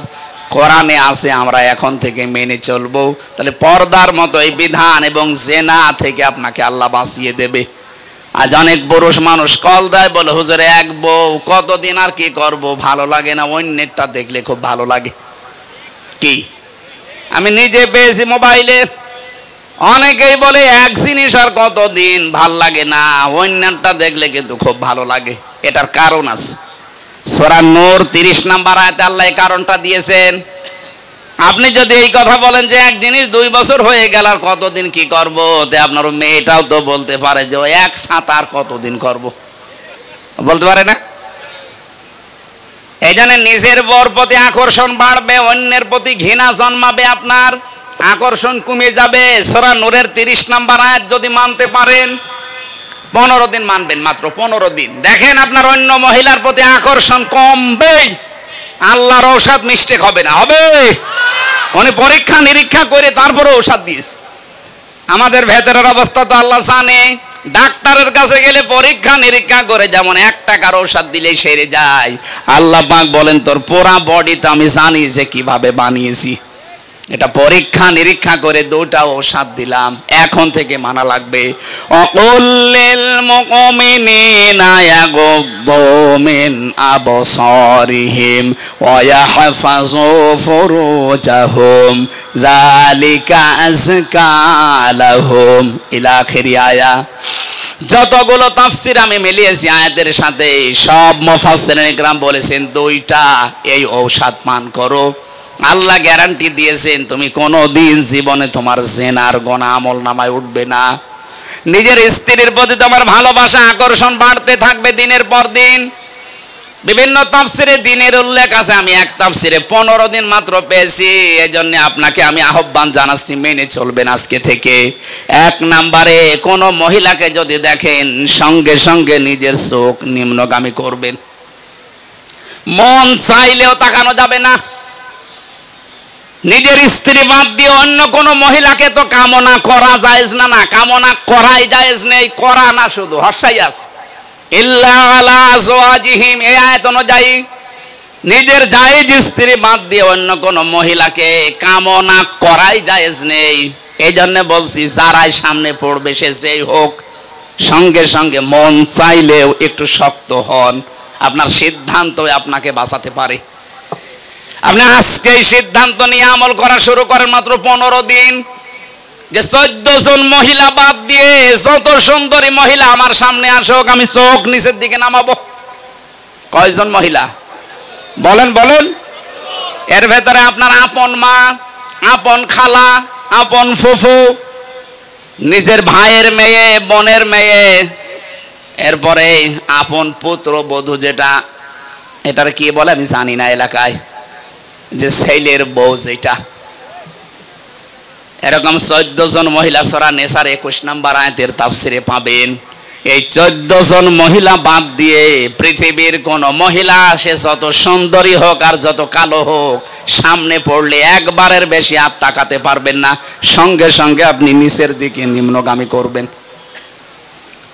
কোরআনে আছে, আমরা এখন থেকে মেনে চলবো। তাহলে পর্দার মতো এই বিধান এবং জেনা থেকে আপনাকে আল্লাহ বাঁচিয়ে দেবে। আজ অনেক পুরুষ মানুষ কল দেয়, বলে হুজুর এক বউ, কতদিন আর কি করব, ভালো লাগে না, অন্যেরটা দেখলে খুব ভালো লাগে। কি আমি নিজে পেয়েছি মোবাইলে, অনেকেই বলে এক জিনিস আর কতদিন, ভাল লাগে না, অন্যেরটা দেখলে কিন্তু খুব ভালো লাগে। এটার কারণ আছে। সূরা নূর 30 নম্বর আয়াতে আল্লাহ এই কারণটা দিয়েছেন। আপনি যদি এই কথা বলেন যে এক জিনিস 2 বছর হয়ে গেল আর কতদিন কি করব, তে আপনার মেয়েটাও তো বলতে পারে যে ওই এক ছাতা আর কতদিন করব, বলতে পারে না? এই জন্য নিজের বর প্রতি আকর্ষণ বাড়বে, অন্যের প্রতি ঘৃণা জন্মাবে, আপনার আকর্ষণ কমে যাবে। সূরা নূরের 30 নম্বর আয়াত যদি মানতে পারেন, 15 দিন মানবেন, মাত্র 15 দিন, দেখেন আপনার অন্য মহিলার প্রতি আকর্ষণ কমবেই। আল্লাহর ঔষধ মিস্টেক হবে না, হবে। উনি পরীক্ষা নিরীক্ষা করে তারপরে ঔষধ দিয়েছে। আমাদের ভেতরের অবস্থা তো আল্লাহ জানে। ডাক্তারের কাছে গেলে পরীক্ষা নিরীক্ষা করে যেমন 1 টাকার ঔষধ দিলেই সেরে যায়, আল্লাহ পাক বলেন তোর পুরা বডিটা আমি জানি যে কিভাবে বানিয়েছি, এটা পরীক্ষা নিরীক্ষা করে 2টা ঔষধ দিলাম, এখন থেকে মানা লাগবে। অকুল্লিল মুমিনিনা ইয়াগুদ্দু মিন আবসারিহিম ওয়া ইয়াহফাযু ফুরুজাহুম যালিকা আযকা লাহুম ইলা আখিরি আয়া। যতগুলো তাফসীর আমি মিলিয়েছি আয়াতের সাথে, সব মুফাসসিরিন ইকরাম বলেছেন 2টা এই ঔষধ পান করো। আল্লাহ গ্যারান্টি দিয়েছেন তুমি কোনোদিন জীবনে তোমার জিনার গুনাহ আমলনামায় উঠবে না। নিজের স্ত্রীর প্রতি তোমার ভালোবাসা আকর্ষণ বাড়তে থাকবে দিনের পর দিন। বিভিন্ন তাফসিরে দিনের উল্লেখ আছে, আমি এক তাফসিরে 15 দিন মাত্র পেয়েছি। এজন্য আপনাকে আমি আহ্বান জানাচ্ছি, মেনে চলবেন আজকে থেকে। 1 নম্বরে কোন মহিলাকে যদি দেখেন সঙ্গে সঙ্গে নিজের চোখ নিম্নগামী করবেন, মন চাইলেও তাকানো যাবে না। নিজের স্ত্রী বাদ দিয়ে অন্য কোন মহিলাকে তো কামনা করা জায়েজ না, না কামনা করাই জায়েজ নেই, করা না শুধু হসাই আছে। ইল্লা আলা আজওয়াজিহিম, এই আয়াত অনুযায়ী নিজের জায়েজ স্ত্রী বাদ দিয়ে অন্য কোন মহিলাকে কামনা করাই জায়েজ নেই। এই জন্য বলছি যারাই সামনে পড়বে সে যেই হোক, সঙ্গে সঙ্গে মন চাইলেও একটু শক্ত হন, আপনার সিদ্ধান্ত আপনাকে বাঁচাতে পারে। আপনি আজকেই সিদ্ধান্ত নিয়ে আমল করা শুরু করেন, মাত্র 15 দিন, যে 14 জন মহিলা বাদ দিয়ে যত সুন্দরী মহিলা আমার সামনে আসুক, আমি চোখ নিচের দিকে নামাবো। কয়জন মহিলা বলেন বলেন? এর ভেতরে আপনার আপন মা, আপন খালা, আপন ফুফু, নিজের ভাইয়ের মেয়ে, বোনের মেয়ে, এরপরে আপন পুত্র বধূ, যেটা এটার কি বলে আমি জানি না এলাকায়, যে ছেলের বউ, যেটা এরকম 14 জন মহিলা সূরা নিসার 21 নম্বর আয়াতের তাফসিরে পাবেন। এই 14 জন মহিলা বাদ দিয়ে পৃথিবীর কোন মহিলা সে যত সুন্দরী হোক আর যত কালো হোক, সামনে পড়লে একবারের বেশি আর তাকাতে পারবেন না, সঙ্গে সঙ্গে আপনি নিচের দিকে নিম্নগামী করবেন।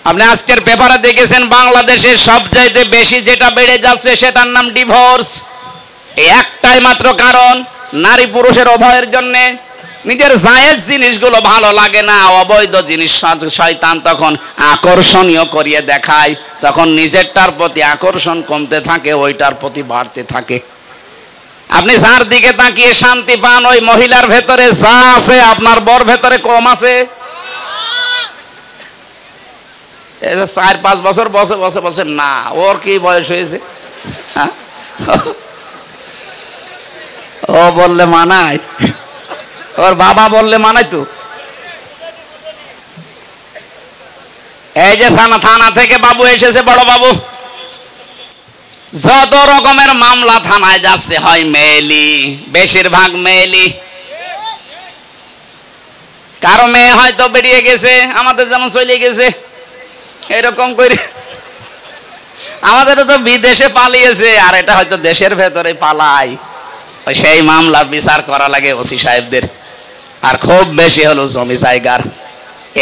আপনি আজকের পেপারে দেখেছেন বাংলাদেশে সবচাইতে বেশি যেটা বেড়ে যাচ্ছে সেটার নাম ডিভোর্স। এই একটাই মাত্র কারণ, নারী পুরুষের উভয়ের জন্য। নিজের জায়েজ জিনিসগুলো ভালো লাগে না, অবৈধ জিনিস শয়তান তখন আকর্ষণীয় করিয়ে দেখায়, তখন নিজেরটার প্রতি আকর্ষণ কমতে থাকে, ওইটার প্রতি বাড়তে থাকে। আপনি যার দিকে তাকিয়ে শান্তি পান, ওই মহিলার ভেতরে যা আছে আপনার বর ভেতরে কম আছে। 4-5 বছর বসে বসে বলছেন না, ওর কি বয়স হয়েছে, ও বললে মানায়, ওর বাবা বললে মানায় তো। এই যে থানা থেকে বাবু এসেছে, বড় বাবু, যত রকমের মামলা থানায় যাচ্ছে হয় মেয়েলি, বেশিরভাগ মেয়েলি। কারো মেয়ে হয়তো বেরিয়ে গেছে, আমাদের যেমন চলে গেছে, এরকম করে আমাদের তো বিদেশে পালিয়েছে, আর এটা হয়তো দেশের ভেতরে পালায়। সেই মামলার বিচার করা লাগে ওসি সাহেবদের, আর খুব বেশি হলো জমি জায়গার।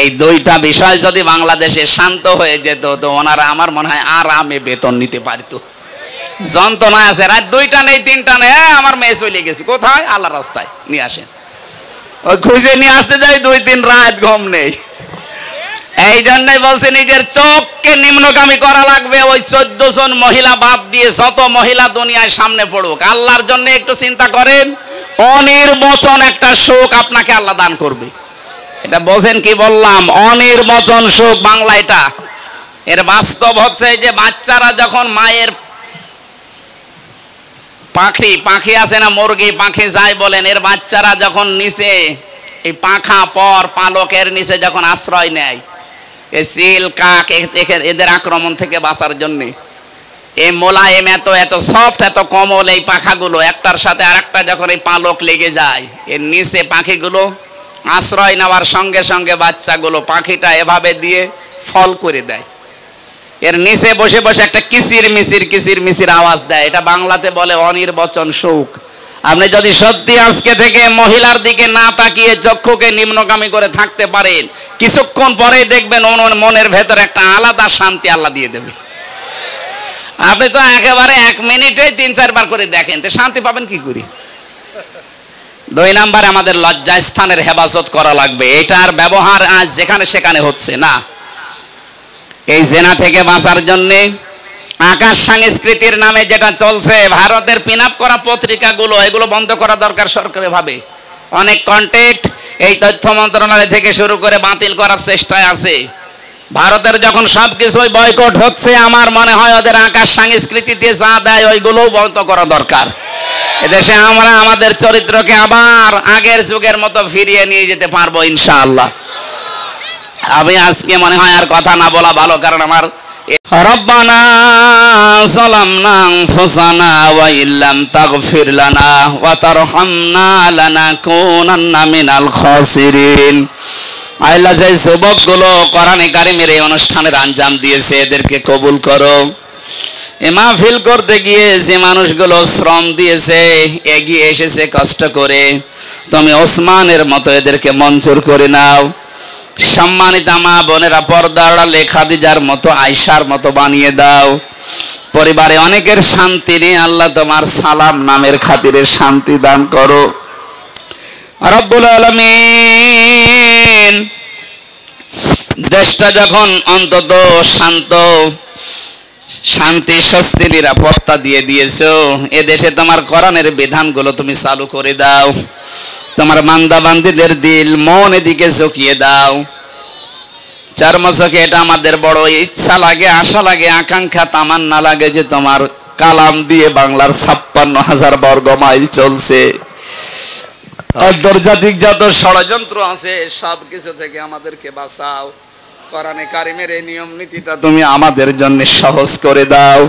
এই 2টা বিষয় যদি বাংলাদেশে শান্ত হয়ে যেত, তো ওনারা আমার মনে হয় আরামে বেতন নিতে পারত। যন্ত্রণা আছে, রাত 2টা নেই 3টা নেই, আমার মেয়ে চলে গেছে, কোথায়? আল্লাহ রাস্তায় নিয়ে আসেন। ওই খুঁজে নিয়ে আসতে যাই 2-3 রাত ঘুম নেই। এই জন্যই বলছে নিজের চোখকে নিম্নগামী করা লাগবে। ওই 14 জন মহিলা বাদ দিয়ে যত মহিলা দুনিয়ায় সামনে পড়ুক, আল্লাহর জন্য একটু চিন্তা করেন, অনির্বচন একটা সুখ আপনাকে আল্লাহ দান করবে। এটা বোঝেন কি বললাম? অনির্বচন সুখ, বাংলা এটা। এর বাস্তব হচ্ছে যে বাচ্চারা যখন মায়ের পাখি পাখি আছে না, মুরগি পাখি যাই বলেন, এর বাচ্চারা যখন নিচে এই পাখা পর পালকের নিচে যখন আশ্রয় নেয়, এই চিল কাক এদের আক্রমণ থেকে বাঁচার জন্য এই মোলায়েম এত এত সফট এত কোমল এই পাখাগুলো, একটার সাথে আরেকটা যখন এই পালক লেগে যায়, এর নিচে পাখিগুলো আশ্রয় নেওয়ার সঙ্গে সঙ্গে বাচ্চাগুলো পাখিটা এভাবে দিয়ে ফল করে দেয়। এর নিচে বসে বসে একটা কিচির মিচির আওয়াজ দেয়। এটা বাংলাতে বলে অনির্বচন সুখ। আপনি যদি সত্যি আজকে থেকে মহিলার দিকে না তাকিয়ে চক্ষুকে নিম্নগামী করে থাকতে পারেন, কিছুক্ষণ পরেই দেখবেন মনের ভেতর একটা আলাদা শান্তি আল্লাহ দিয়ে দেবে। আপনি তো একেবারে 1 মিনিটে 3-4 বার করে দেখেন, তো শান্তি পাবেন কি করে? 2 নাম্বারে আমাদের লজ্জা স্থানের হেফাজত করা লাগবে। এটার ব্যবহার আজ যেখানে সেখানে হচ্ছে না। এই জেনা থেকে বাঁচার জন্য আকাশ সংস্কৃতির নামে যেটা চলছে, ভারতের পিন আপ করা পত্রিকাগুলো, এগুলো বন্ধ করা দরকার সরকারি ভাবে। অনেক কন্টেন্ট এই তথ্য মন্ত্রণালয় থেকে শুরু করে বাতিল করার চেষ্টায় আছে। ভারতের যখন সবকিছুই বয়কট হচ্ছে, আমার মনে হয় ওদের আকাশ সংস্কৃতিতে যা দেয় ওইগুলোও বন্ধ করা দরকার। এদেশে আমরা আমাদের চরিত্রকে আবার আগের যুগের মতো ফিরিয়ে নিয়ে যেতে পারবো ইনশাআল্লাহ। আমি আজকে মনে হয় আর কথা না বলা ভালো, কারণ আমার রব্বানা যালামনা আনফুসানা ওয়া ইল্লাম তাগফির লানা ওয়া তারহামনা লানাকুনান্না মিনাল খাসিরিন। আল্লাহ, যে যুবকগুলো কোরআনে কারিমের এই অনুষ্ঠানের আঞ্জাম দিয়েছে, এদেরকে কবুল করো। এ মাহফিল করতে গিয়ে যে মানুষগুলো শ্রম দিয়েছে, এগিয়ে এসেছে কষ্ট করে, তুমি ওসমানের মতো এদেরকে মঞ্জুর করে নাও। সম্মানিত মা বোনেরা, পর্দার আড়ালে খাদিজার মতো, আয়েশার মতো বানিয়ে দাও। পরিবারে অনেকের শান্তি নিয়ে আল্লাহ তোমার সালাম নামের খাতিরে শান্তি দান করো রব্বুল আলামিন। দেশটা যখন অন্তত শান্তি স্বস্তি নিরাপত্তা দিয়ে দিয়েছো, এ দেশে তোমার কোরআনের বিধানগুলো তুমি চালু করে দাও। তোমার বান্দা বান্দীদের দিল মন এদিকে ঝুঁকিয়ে দাও। চর্মচোখে এটা আমাদের বড় ইচ্ছা লাগে, আশা লাগে, আকাঙ্ক্ষা তামান্না লাগে যে তোমার কালাম দিয়ে বাংলার 56,000 বর্গ মাইল চলছে। আন্তর্জাতিক যত ষড়যন্ত্র আছে সব কিছু থেকে আমাদেরকে বাঁচাও। কোরআনে কারিমের এই নিয়ম নীতিটা তুমি আমাদের জন্য সহজ করে দাও।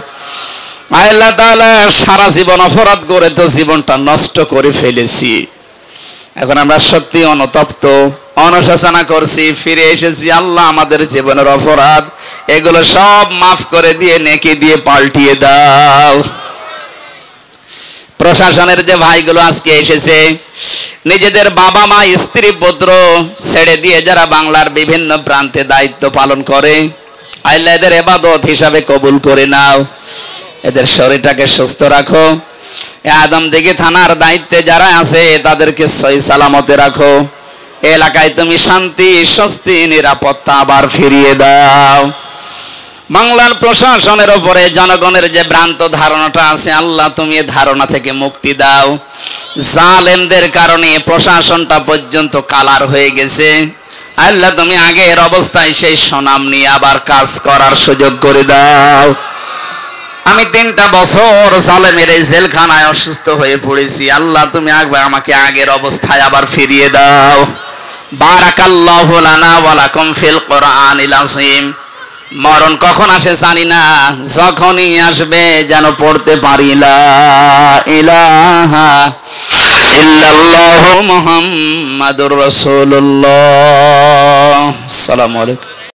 আল্লাহ তাআলা, সারা জীবন অপরাধ করে তো জীবনটা নষ্ট করে ফেলেছি। এখন আমরা সত্যি অনুতপ্ত, অনুশোচনা করছি, ফিরে এসেছি। আল্লাহ, আমাদের জীবনের অপরাধ এগুলো সব মাফ করে দিয়ে নেকি দিয়ে পাল্টিয়ে দাও। প্রশাসনের যে ভাইগুলো আজকে এসেছে, নিজেদের বাবা মা স্ত্রী পুত্র ছেড়ে দিয়ে যারা বাংলার বিভিন্ন প্রান্তে দায়িত্ব পালন করে, আল্লাহ এদের ইবাদত হিসাবে কবুল করে নাও। এদের শরীরটাকে সুস্থ রাখো। আদমদীঘি থানার দায়িত্বে যারা আছে তাদেরকে সহি সালামতে রাখো। এলাকায় তুমি শান্তি স্বস্তি নিরাপত্তা আবার ফিরিয়ে দাও। বাংলার প্রশাসনের উপরে জনগণের যে ভ্রান্ত ধারণাটা আছে, আল্লাহ তুমি এই ধারণা থেকে মুক্তি দাও। জালেমদের কারণে প্রশাসনটা পর্যন্ত কালার হয়ে গেছে। আল্লাহ, তুমি আগের অবস্থায় সেই সুনাম নিয়ে আবার কাজ করার সুযোগ করে দাও। আমি 3টা বছর জালেমের এই জেলখানায় অসুস্থ হয়ে পড়েছি। আল্লাহ, তুমি আমাকে আগের অবস্থায় আবার ফিরিয়ে দাও। বারাকাল্লাহু লানা ওয়া লাকুম ফিল কোরআনিল আযীম। মরণ কখন আসে জানি না, যখনই আসবে যেন পড়তে পারি লা ইলাহা ইল্লাল্লাহু মুহাম্মাদুর রাসূলুল্লাহ। আসসালামু আলাইকুম।